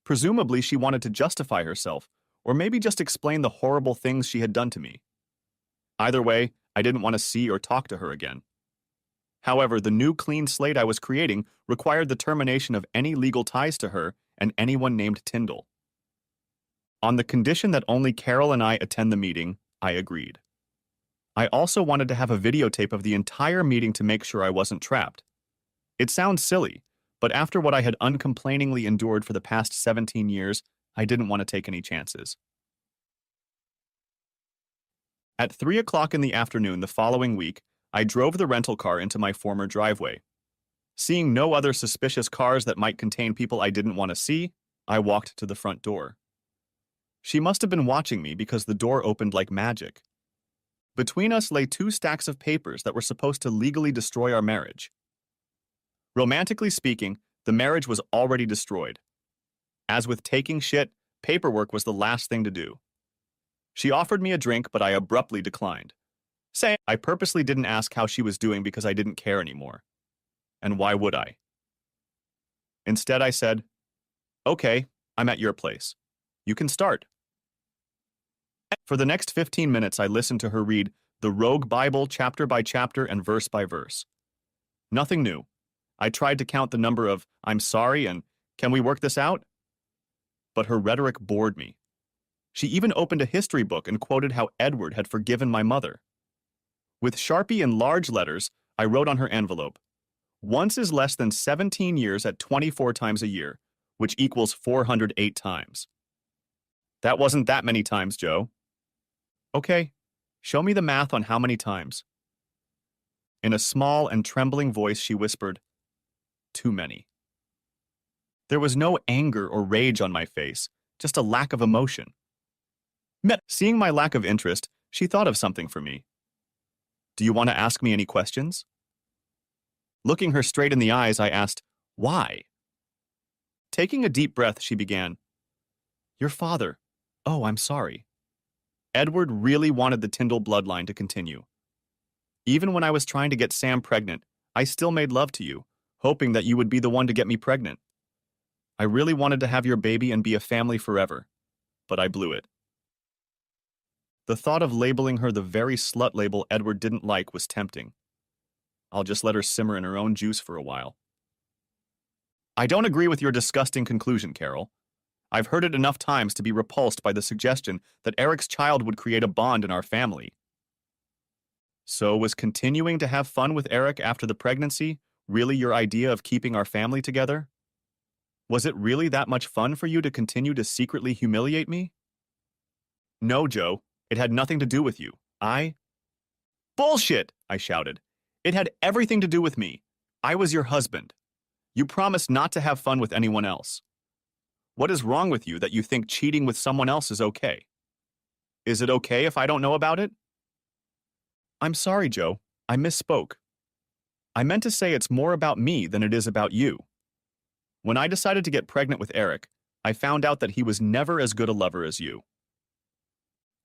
Presumably, she wanted to justify herself, or maybe just explain the horrible things she had done to me. Either way, I didn't want to see or talk to her again. However, the new clean slate I was creating required the termination of any legal ties to her and anyone named Tyndall. On the condition that only Carol and I attend the meeting, I agreed. I also wanted to have a videotape of the entire meeting to make sure I wasn't trapped. It sounds silly, but after what I had uncomplainingly endured for the past 17 years, I didn't want to take any chances. At 3 o'clock in the afternoon the following week, I drove the rental car into my former driveway. Seeing no other suspicious cars that might contain people I didn't want to see, I walked to the front door. She must have been watching me because the door opened like magic. Between us lay 2 stacks of papers that were supposed to legally destroy our marriage. Romantically speaking, the marriage was already destroyed. As with taking shit, paperwork was the last thing to do. She offered me a drink, but I abruptly declined, saying I purposely didn't ask how she was doing because I didn't care anymore. And why would I? Instead, I said, "Okay, I'm at your place. You can start." For the next 15 minutes, I listened to her read the Rogue Bible chapter by chapter and verse by verse. Nothing new. I tried to count the number of "I'm sorry" and "Can we work this out?" But her rhetoric bored me. She even opened a history book and quoted how Edward had forgiven my mother. With Sharpie in large letters, I wrote on her envelope, "Once is less than 17 years at 24 times a year, which equals 408 times. That wasn't that many times, Joe." "Okay, show me the math on how many times." In a small and trembling voice, she whispered, "Too many." There was no anger or rage on my face, just a lack of emotion. Seeing my lack of interest, she thought of something for me. "Do you want to ask me any questions?" Looking her straight in the eyes, I asked, "Why?" Taking a deep breath, she began, "Your father. Oh, I'm sorry. Edward really wanted the Tyndall bloodline to continue. Even when I was trying to get Sam pregnant, I still made love to you, hoping that you would be the one to get me pregnant. I really wanted to have your baby and be a family forever, but I blew it. The thought of labeling her the very slut label Edward didn't like was tempting. I'll just let her simmer in her own juice for a while. I don't agree with your disgusting conclusion, Carol. I've heard it enough times to be repulsed by the suggestion that Eric's child would create a bond in our family. So, was continuing to have fun with Eric after the pregnancy really your idea of keeping our family together? Was it really that much fun for you to continue to secretly humiliate me? No, Joe. It had nothing to do with you. Bullshit! I shouted. It had everything to do with me. I was your husband. You promised not to have fun with anyone else. What is wrong with you that you think cheating with someone else is okay? Is it okay if I don't know about it? I'm sorry, Joe. I misspoke. I meant to say it's more about me than it is about you. When I decided to get pregnant with Eric, I found out that he was never as good a lover as you.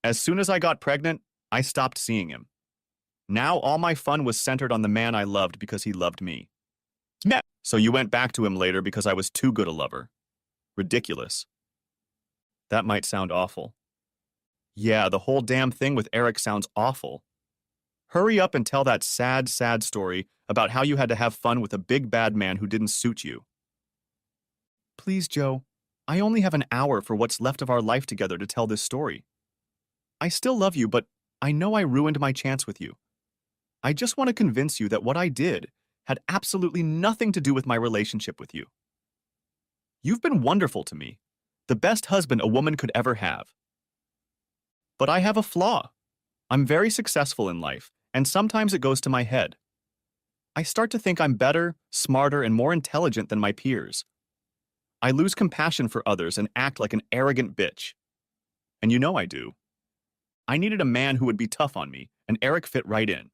As soon as I got pregnant, I stopped seeing him. Now all my fun was centered on the man I loved because he loved me. So you went back to him later because I was too good a lover. Ridiculous. That might sound awful. Yeah, the whole damn thing with Eric sounds awful. Hurry up and tell that sad, sad story about how you had to have fun with a big bad man who didn't suit you. Please, Joe, I only have an hour for what's left of our life together to tell this story. I still love you, but I know I ruined my chance with you. I just want to convince you that what I did had absolutely nothing to do with my relationship with you. You've been wonderful to me, the best husband a woman could ever have. But I have a flaw. I'm very successful in life, and sometimes it goes to my head. I start to think I'm better, smarter, and more intelligent than my peers. I lose compassion for others and act like an arrogant bitch. And you know I do. I needed a man who would be tough on me, and Eric fit right in.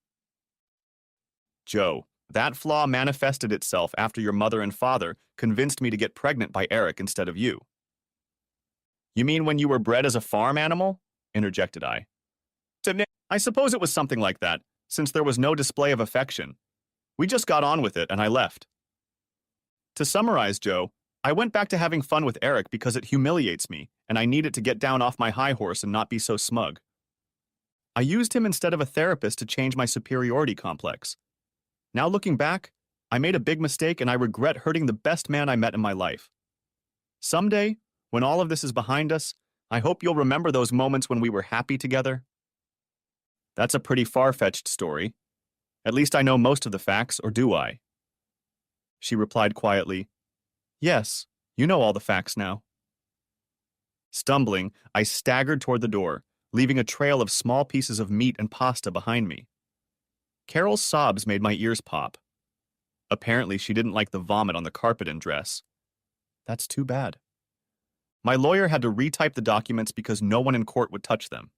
Joe, that flaw manifested itself after your mother and father convinced me to get pregnant by Eric instead of you. You mean when you were bred as a farm animal? Interjected I. I suppose it was something like that, since there was no display of affection. We just got on with it and I left. To summarize, Joe, I went back to having fun with Eric because it humiliates me, and I needed to get down off my high horse and not be so smug. I used him instead of a therapist to change my superiority complex. Now looking back, I made a big mistake and I regret hurting the best man I met in my life. Someday, when all of this is behind us, I hope you'll remember those moments when we were happy together. That's a pretty far-fetched story. At least I know most of the facts, or do I? She replied quietly, Yes, you know all the facts now. Stumbling, I staggered toward the door, leaving a trail of small pieces of meat and pasta behind me. Carol's sobs made my ears pop. Apparently, she didn't like the vomit on the carpet and dress. That's too bad. My lawyer had to retype the documents because no one in court would touch them.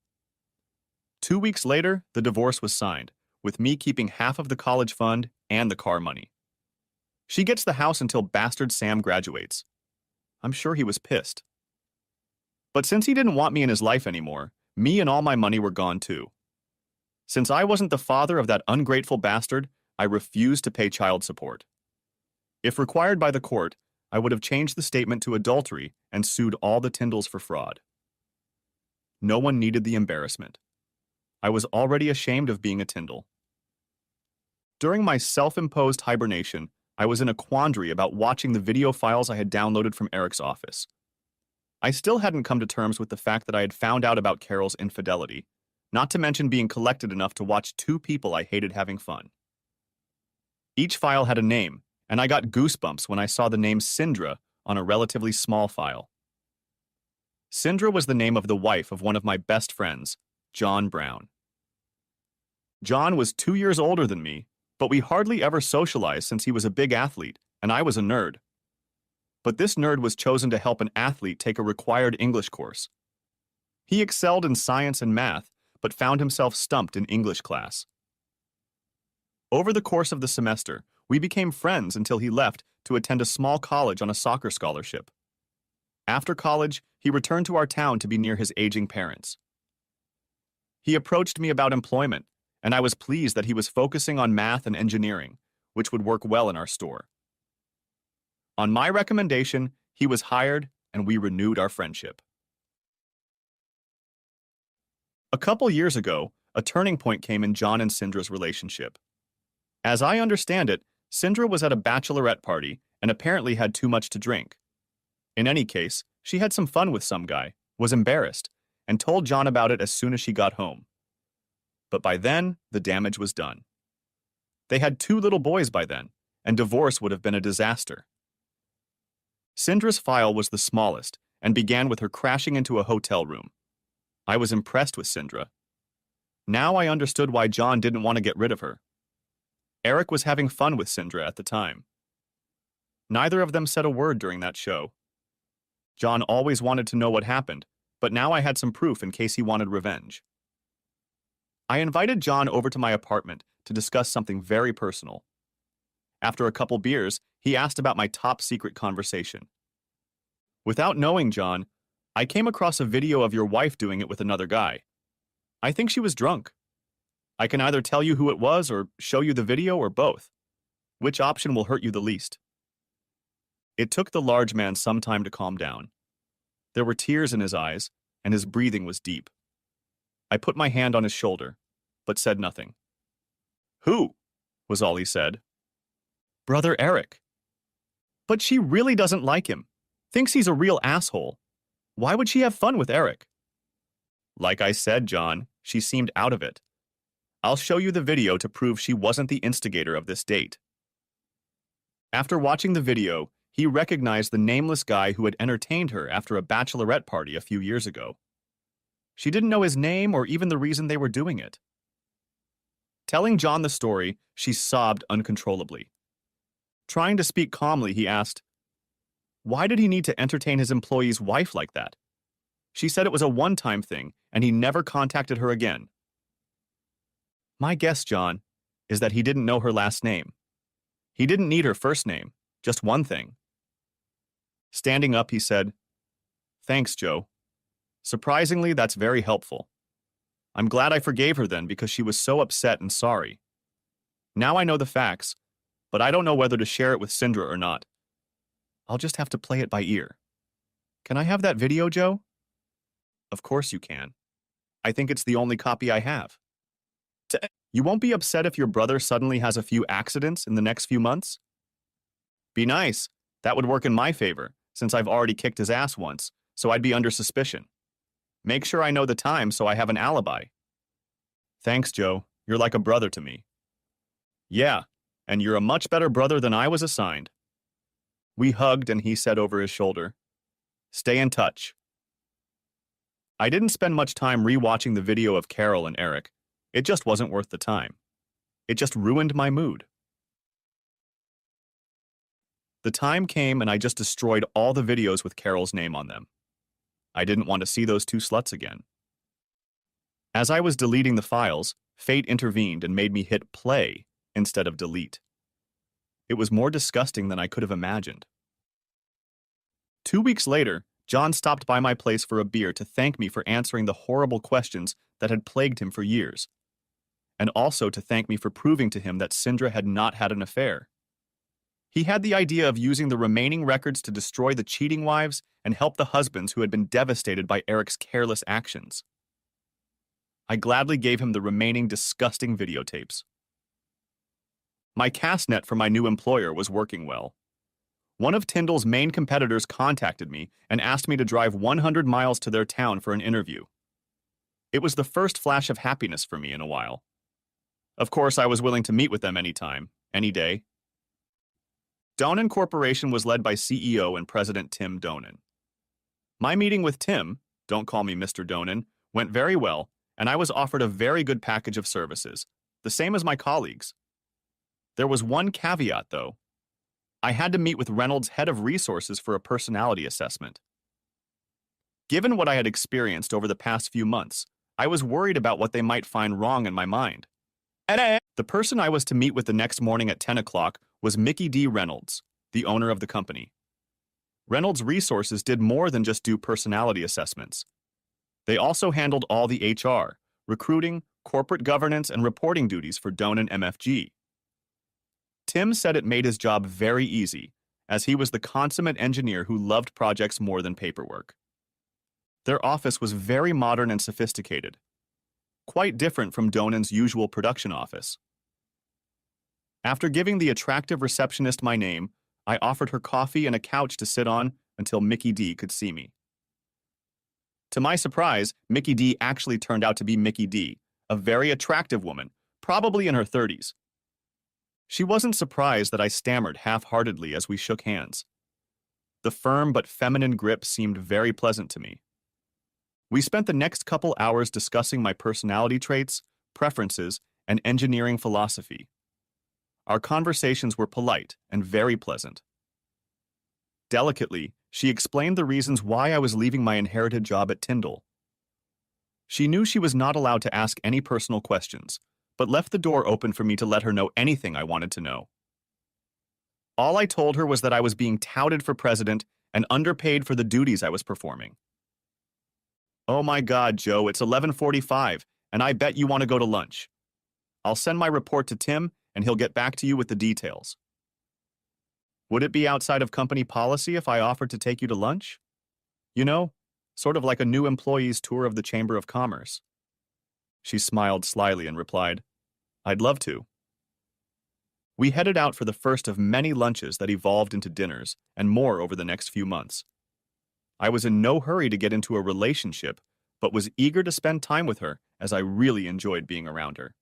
2 weeks later, the divorce was signed, with me keeping half of the college fund and the car money. She gets the house until bastard Sam graduates. I'm sure he was pissed. But since he didn't want me in his life anymore, me and all my money were gone too. Since I wasn't the father of that ungrateful bastard, I refused to pay child support. If required by the court, I would have changed the statement to adultery and sued all the Tyndalls for fraud. No one needed the embarrassment. I was already ashamed of being a Tyndall. During my self-imposed hibernation, I was in a quandary about watching the video files I had downloaded from Eric's office. I still hadn't come to terms with the fact that I had found out about Carol's infidelity, not to mention being collected enough to watch two people I hated having fun. Each file had a name, and I got goosebumps when I saw the name Sindra on a relatively small file. Sindra was the name of the wife of one of my best friends, John Brown. John was 2 years older than me, but we hardly ever socialized since he was a big athlete, and I was a nerd. But this nerd was chosen to help an athlete take a required English course. He excelled in science and math, but found himself stumped in English class. Over the course of the semester, we became friends until he left to attend a small college on a soccer scholarship. After college, he returned to our town to be near his aging parents. He approached me about employment, and I was pleased that he was focusing on math and engineering, which would work well in our store. On my recommendation, He was hired, and we renewed our friendship. A couple years ago, a turning point came in John and Syndra's relationship. As I understand it, Syndra was at a bachelorette party and apparently had too much to drink. In any case, she had some fun with some guy, was embarrassed, and told John about it as soon as she got home. But by then, the damage was done. They had 2 little boys by then, and divorce would have been a disaster. Syndra's file was the smallest and began with her crashing into a hotel room. I was impressed with Syndra. Now I understood why John didn't want to get rid of her. Eric was having fun with Syndra at the time. Neither of them said a word during that show. John always wanted to know what happened, but now I had some proof in case he wanted revenge. I invited John over to my apartment to discuss something very personal. After a couple beers, he asked about my top secret conversation. Without knowing John, I came across a video of your wife doing it with another guy. I think she was drunk. I can either tell you who it was or show you the video or both. Which option will hurt you the least? It took the large man some time to calm down. There were tears in his eyes, and his breathing was deep. I put my hand on his shoulder, but said nothing. "Who?" was all he said. "Brother Eric." "But she really doesn't like him. Thinks he's a real asshole. Why would she have fun with Eric?" "Like I said, John, she seemed out of it. I'll show you the video to prove she wasn't the instigator of this date." After watching the video, he recognized the nameless guy who had entertained her after a bachelorette party a few years ago. She didn't know his name or even the reason they were doing it. Telling John the story, she sobbed uncontrollably. Trying to speak calmly, he asked, "Why did he need to entertain his employee's wife like that?" She said it was a one-time thing, and he never contacted her again. My guess, John, is that he didn't know her last name. He didn't need her first name, just one thing. Standing up, he said, "Thanks, Joe. Surprisingly, that's very helpful. I'm glad I forgave her then because she was so upset and sorry. Now I know the facts, but I don't know whether to share it with Syndra or not. I'll just have to play it by ear. Can I have that video, Joe?" "Of course you can. I think it's the only copy I have." "You won't be upset if your brother suddenly has a few accidents in the next few months?" "Be nice. That would work in my favor, since I've already kicked his ass once, so I'd be under suspicion. Make sure I know the time so I have an alibi." "Thanks, Joe. You're like a brother to me." "Yeah, and you're a much better brother than I was assigned." We hugged and he said over his shoulder, "Stay in touch." I didn't spend much time rewatching the video of Carol and Eric. It just wasn't worth the time. It just ruined my mood. The time came and I just destroyed all the videos with Carol's name on them. I didn't want to see those 2 sluts again. As I was deleting the files, fate intervened and made me hit play instead of delete. It was more disgusting than I could have imagined. 2 weeks later, John stopped by my place for a beer to thank me for answering the horrible questions that had plagued him for years, and also to thank me for proving to him that Syndra had not had an affair. He had the idea of using the remaining records to destroy the cheating wives and help the husbands who had been devastated by Eric's careless actions. I gladly gave him the remaining disgusting videotapes. My cast net for my new employer was working well. One of Tyndall's main competitors contacted me and asked me to drive 100 miles to their town for an interview. It was the first flash of happiness for me in a while. Of course, I was willing to meet with them anytime, any day. Donen Corporation was led by CEO and President Tim Donen. My meeting with Tim, don't call me Mr. Donen, went very well, and I was offered a very good package of services, the same as my colleagues. There was one caveat, though. I had to meet with Reynolds' head of resources for a personality assessment. Given what I had experienced over the past few months, I was worried about what they might find wrong in my mind. The person I was to meet with the next morning at 10 o'clock was Mickey D. Reynolds, the owner of the company. Reynolds' resources did more than just do personality assessments. They also handled all the HR, recruiting, corporate governance, and reporting duties for Donen MFG. Tim said it made his job very easy, as he was the consummate engineer who loved projects more than paperwork. Their office was very modern and sophisticated, quite different from Donan's usual production office. After giving the attractive receptionist my name, I offered her coffee and a couch to sit on until Mickey D could see me. To my surprise, Mickey D actually turned out to be Mickey D, a very attractive woman, probably in her 30s. She wasn't surprised that I stammered half-heartedly as we shook hands. The firm but feminine grip seemed very pleasant to me. We spent the next couple hours discussing my personality traits, preferences, and engineering philosophy. Our conversations were polite and very pleasant. Delicately, she explained the reasons why I was leaving my inherited job at Tyndall. She knew she was not allowed to ask any personal questions, but left the door open for me to let her know anything I wanted to know. All I told her was that I was being touted for president and underpaid for the duties I was performing. "Oh my God, Joe, it's 11:45, and I bet you want to go to lunch. I'll send my report to Tim, and he'll get back to you with the details." "Would it be outside of company policy if I offered to take you to lunch? You know, sort of like a new employee's tour of the Chamber of Commerce." She smiled slyly and replied, "I'd love to." We headed out for the first of many lunches that evolved into dinners and more over the next few months. I was in no hurry to get into a relationship, but was eager to spend time with her as I really enjoyed being around her.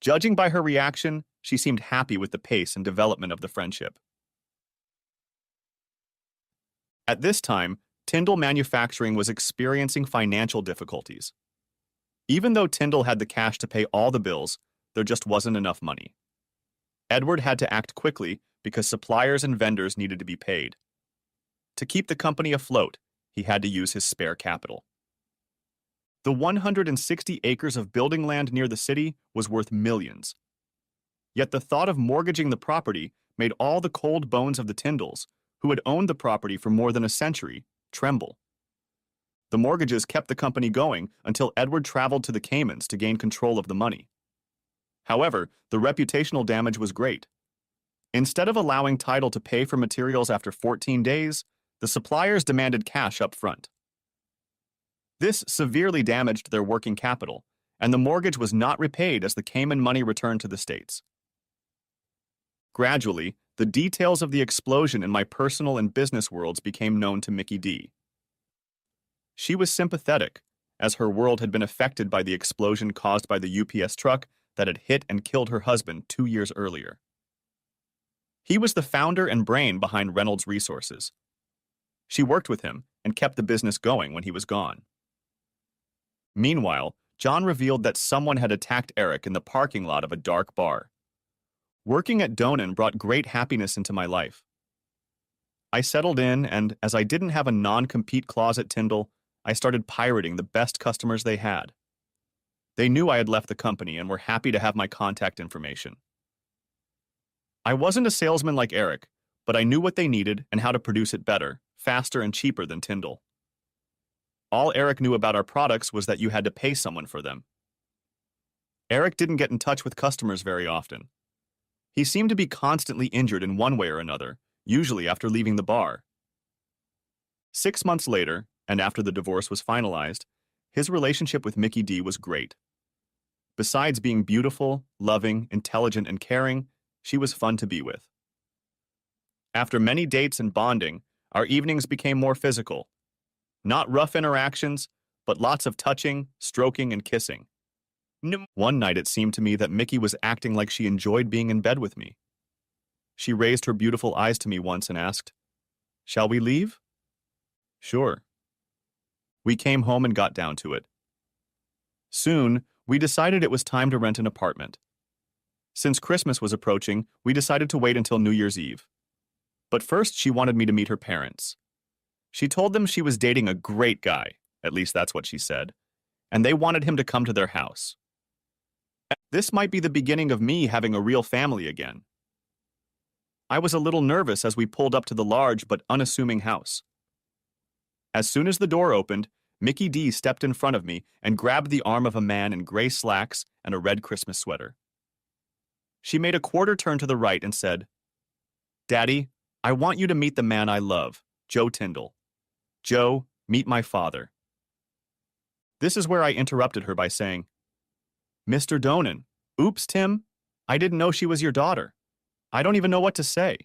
Judging by her reaction, she seemed happy with the pace and development of the friendship. At this time, Tyndall Manufacturing was experiencing financial difficulties. Even though Tyndall had the cash to pay all the bills, there just wasn't enough money. Edward had to act quickly because suppliers and vendors needed to be paid. To keep the company afloat, he had to use his spare capital. The 160 acres of building land near the city was worth millions. Yet the thought of mortgaging the property made all the cold bones of the Tyndalls, who had owned the property for more than a century, tremble. The mortgages kept the company going until Edward traveled to the Caymans to gain control of the money. However, the reputational damage was great. Instead of allowing title to pay for materials after 14 days, the suppliers demanded cash up front. This severely damaged their working capital, and the mortgage was not repaid as the Cayman money returned to the States. Gradually, the details of the explosion in my personal and business worlds became known to Mickey D. She was sympathetic, as her world had been affected by the explosion caused by the UPS truck that had hit and killed her husband 2 years earlier. He was the founder and brain behind Reynolds Resources. She worked with him and kept the business going when he was gone. Meanwhile, John revealed that someone had attacked Eric in the parking lot of a dark bar. Working at Donan brought great happiness into my life. I settled in, and as I didn't have a non-compete clause at Tyndall, I started pirating the best customers they had. They knew I had left the company and were happy to have my contact information. I wasn't a salesman like Eric, but I knew what they needed and how to produce it better, faster, and cheaper than Tyndall. All Eric knew about our products was that you had to pay someone for them. Eric didn't get in touch with customers very often. He seemed to be constantly injured in one way or another, usually after leaving the bar. 6 months later, and after the divorce was finalized, his relationship with Mickey D was great. Besides being beautiful, loving, intelligent, and caring, she was fun to be with. After many dates and bonding, our evenings became more physical. Not rough interactions, but lots of touching, stroking, and kissing. One night it seemed to me that Mickey was acting like she enjoyed being in bed with me. She raised her beautiful eyes to me once and asked, "Shall we leave?" "Sure." We came home and got down to it. Soon, we decided it was time to rent an apartment. Since Christmas was approaching, we decided to wait until New Year's Eve. But first, she wanted me to meet her parents. She told them she was dating a great guy, at least that's what she said, and they wanted him to come to their house. This might be the beginning of me having a real family again. I was a little nervous as we pulled up to the large but unassuming house. As soon as the door opened, Mickey D stepped in front of me and grabbed the arm of a man in gray slacks and a red Christmas sweater. She made a quarter turn to the right and said, "Daddy, I want you to meet the man I love, Joe Tyndall. Joe, meet my father. This is where I interrupted her by saying, Mr. Donan, oops, Tim, I didn't know she was your daughter. I don't even know what to say.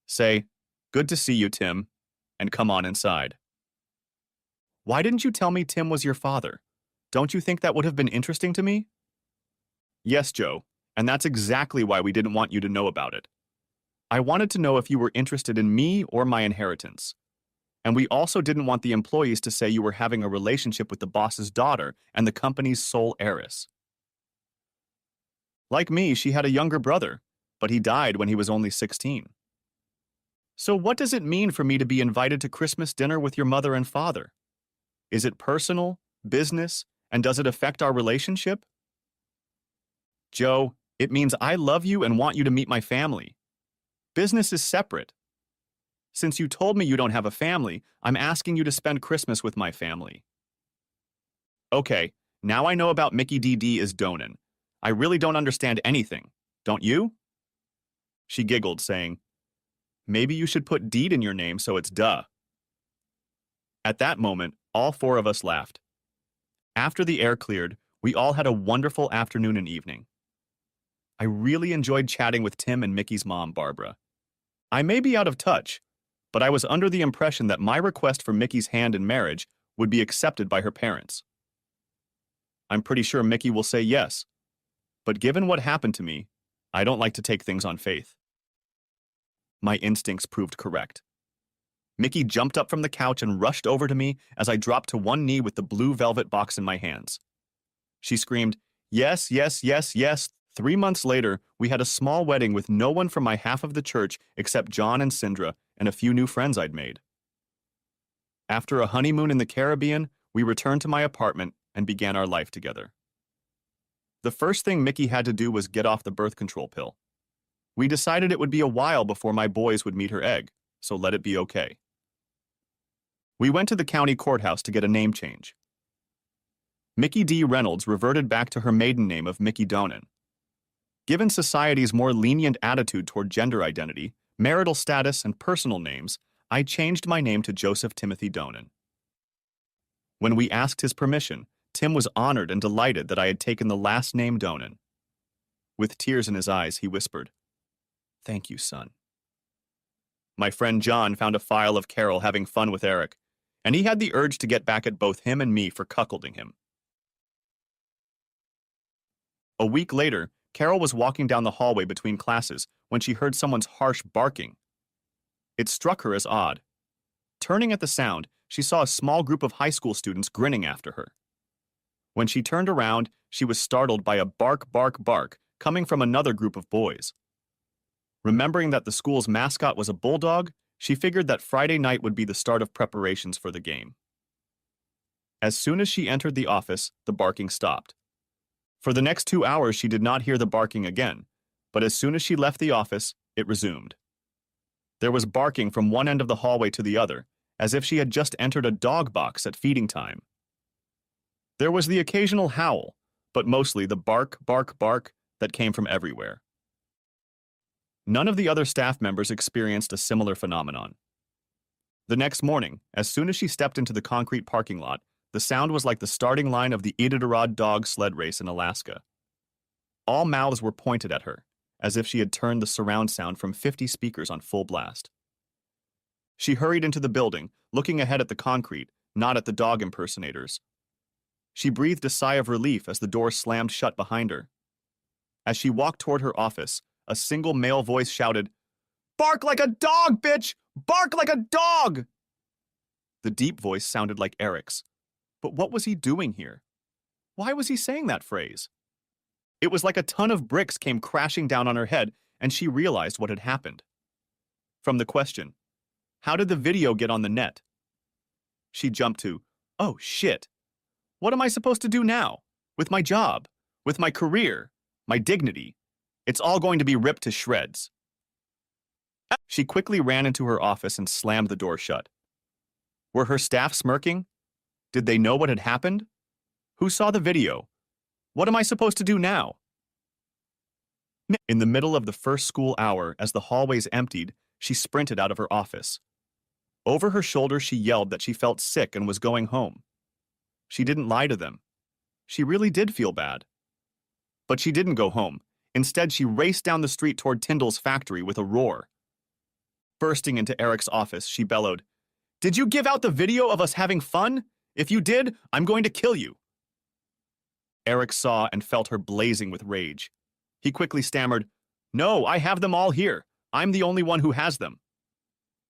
Say, good to see you, Tim, and come on inside. Why didn't you tell me Tim was your father? Don't you think that would have been interesting to me? Yes, Joe, and that's exactly why we didn't want you to know about it. I wanted to know if you were interested in me or my inheritance. And we also didn't want the employees to say you were having a relationship with the boss's daughter and the company's sole heiress. Like me, she had a younger brother, but he died when he was only 16. So what does it mean for me to be invited to Christmas dinner with your mother and father? Is it personal, business, and does it affect our relationship? Joe, it means I love you and want you to meet my family. Business is separate. Since you told me you don't have a family, I'm asking you to spend Christmas with my family. Okay, now I know about Mickey DD is Donan. I really don't understand anything, don't you? She giggled, saying, Maybe you should put Deed in your name so it's duh. At that moment, all four of us laughed. After the air cleared, we all had a wonderful afternoon and evening. I really enjoyed chatting with Tim and Mickey's mom, Barbara. I may be out of touch, but I was under the impression that my request for Mickey's hand in marriage would be accepted by her parents. I'm pretty sure Mickey will say yes, but given what happened to me, I don't like to take things on faith. My instincts proved correct. Mickey jumped up from the couch and rushed over to me as I dropped to one knee with the blue velvet box in my hands. She screamed, Yes, yes, yes, yes. 3 months later, we had a small wedding with no one from my half of the church except John and Sindra and a few new friends I'd made. After a honeymoon in the Caribbean, we returned to my apartment and began our life together. The first thing Mickey had to do was get off the birth control pill. We decided it would be a while before my boys would meet her egg, so let it be okay. We went to the county courthouse to get a name change. Mickey D. Reynolds reverted back to her maiden name of Mickey Donan. Given society's more lenient attitude toward gender identity, marital status, and personal names, I changed my name to Joseph Timothy Donan. When we asked his permission, Tim was honored and delighted that I had taken the last name Donan. With tears in his eyes, he whispered, Thank you, son. My friend John found a file of Carol having fun with Eric, and he had the urge to get back at both him and me for cuckolding him. A week later, Carol was walking down the hallway between classes when she heard someone's harsh barking. It struck her as odd. Turning at the sound, she saw a small group of high school students grinning after her. When she turned around, she was startled by a bark, bark, bark coming from another group of boys. Remembering that the school's mascot was a bulldog, she figured that Friday night would be the start of preparations for the game. As soon as she entered the office, the barking stopped. For the next 2 hours, she did not hear the barking again, but as soon as she left the office, it resumed. There was barking from one end of the hallway to the other, as if she had just entered a dog box at feeding time. There was the occasional howl, but mostly the bark, bark, bark that came from everywhere. None of the other staff members experienced a similar phenomenon. The next morning, as soon as she stepped into the concrete parking lot, the sound was like the starting line of the Iditarod dog sled race in Alaska. All mouths were pointed at her, as if she had turned the surround sound from 50 speakers on full blast. She hurried into the building, looking ahead at the concrete, not at the dog impersonators. She breathed a sigh of relief as the door slammed shut behind her. As she walked toward her office, a single male voice shouted, "Bark like a dog, bitch! Bark like a dog!" The deep voice sounded like Eric's. But what was he doing here? Why was he saying that phrase? It was like a ton of bricks came crashing down on her head, and she realized what had happened. From the question, how did the video get on the net? She jumped to, oh shit. What am I supposed to do now? With my job, with my career, my dignity? It's all going to be ripped to shreds. She quickly ran into her office and slammed the door shut. Were her staff smirking? Did they know what had happened? Who saw the video? What am I supposed to do now? In the middle of the first school hour, as the hallways emptied, she sprinted out of her office. Over her shoulder, she yelled that she felt sick and was going home. She didn't lie to them. She really did feel bad. But she didn't go home. Instead, she raced down the street toward Tyndall's factory with a roar. Bursting into Eric's office, she bellowed, "Did you give out the video of us having fun? If you did, I'm going to kill you." Eric saw and felt her blazing with rage. He quickly stammered, "No, I have them all here. I'm the only one who has them."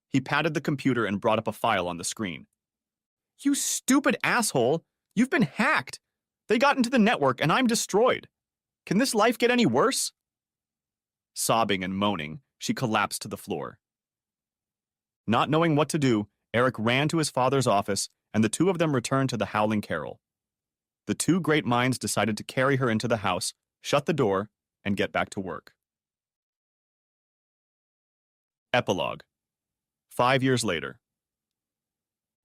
He patted the computer and brought up a file on the screen. "You stupid asshole! You've been hacked! They got into the network and I'm destroyed. Can this life get any worse?" Sobbing and moaning, she collapsed to the floor. Not knowing what to do, Eric ran to his father's office, and the two of them returned to the Howling Carol. The two great minds decided to carry her into the house, shut the door, and get back to work. Epilogue. 5 years later.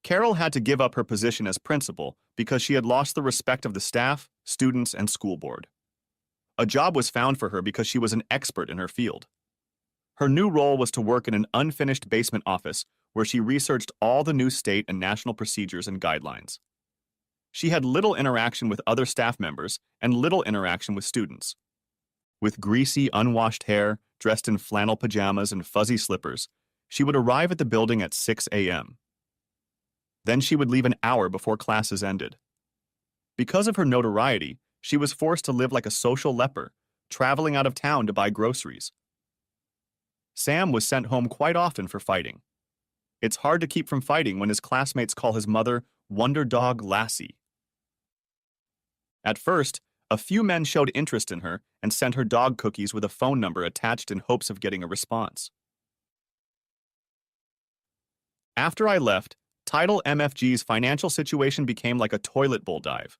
Carol had to give up her position as principal because she had lost the respect of the staff, students, and school board. A job was found for her because she was an expert in her field. Her new role was to work in an unfinished basement office where she researched all the new state and national procedures and guidelines. She had little interaction with other staff members and little interaction with students. With greasy, unwashed hair, dressed in flannel pajamas and fuzzy slippers, she would arrive at the building at 6 a.m. Then she would leave an hour before classes ended. Because of her notoriety, she was forced to live like a social leper, traveling out of town to buy groceries. Sam was sent home quite often for fighting. It's hard to keep from fighting when his classmates call his mother Wonder Dog Lassie. At first, a few men showed interest in her and sent her dog cookies with a phone number attached in hopes of getting a response. After I left, Tidal MFG's financial situation became like a toilet bowl dive.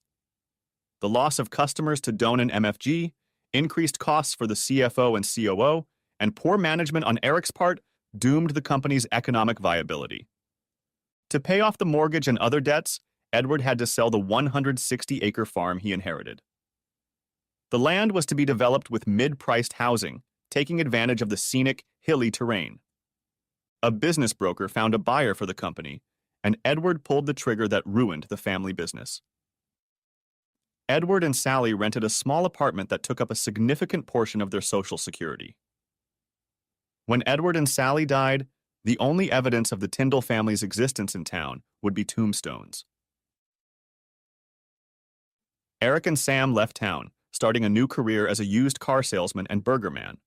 The loss of customers to Donan MFG, increased costs for the CFO and COO, and poor management on Eric's part doomed the company's economic viability. To pay off the mortgage and other debts, Edward had to sell the 160-acre farm he inherited. The land was to be developed with mid-priced housing, taking advantage of the scenic, hilly terrain. A business broker found a buyer for the company, and Edward pulled the trigger that ruined the family business. Edward and Sally rented a small apartment that took up a significant portion of their Social Security. When Edward and Sally died, the only evidence of the Tyndall family's existence in town would be tombstones. Eric and Sam left town, starting a new career as a used car salesman and burger man.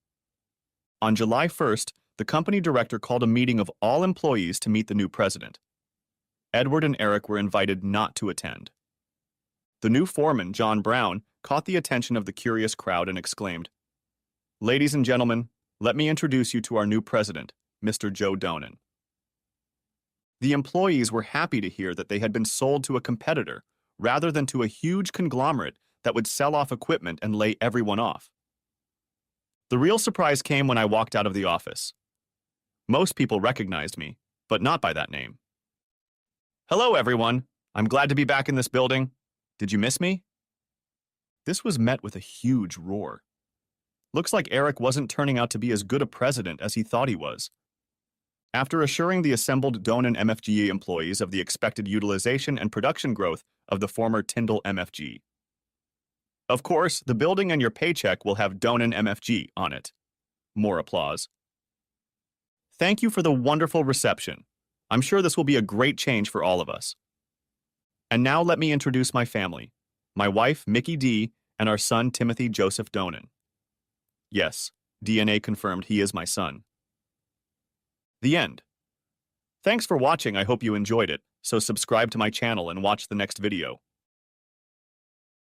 On July 1st, the company director called a meeting of all employees to meet the new president. Edward and Eric were invited not to attend. The new foreman, John Brown, caught the attention of the curious crowd and exclaimed, "Ladies and gentlemen, let me introduce you to our new president, Mr. Joe Donan." The employees were happy to hear that they had been sold to a competitor rather than to a huge conglomerate that would sell off equipment and lay everyone off. The real surprise came when I walked out of the office. Most people recognized me, but not by that name. "Hello, everyone. I'm glad to be back in this building. Did you miss me?" This was met with a huge roar. Looks like Eric wasn't turning out to be as good a president as he thought he was. After assuring the assembled Donan MFG employees of the expected utilization and production growth of the former Tyndall MFG. Of course, the building and your paycheck will have Donan MFG on it. More applause. Thank you for the wonderful reception. I'm sure this will be a great change for all of us. And now let me introduce my family, my wife, Mickey D., and our son, Timothy Joseph Donan. Yes, DNA confirmed he is my son. The end. Thanks for watching. I hope you enjoyed it, so subscribe to my channel and watch the next video.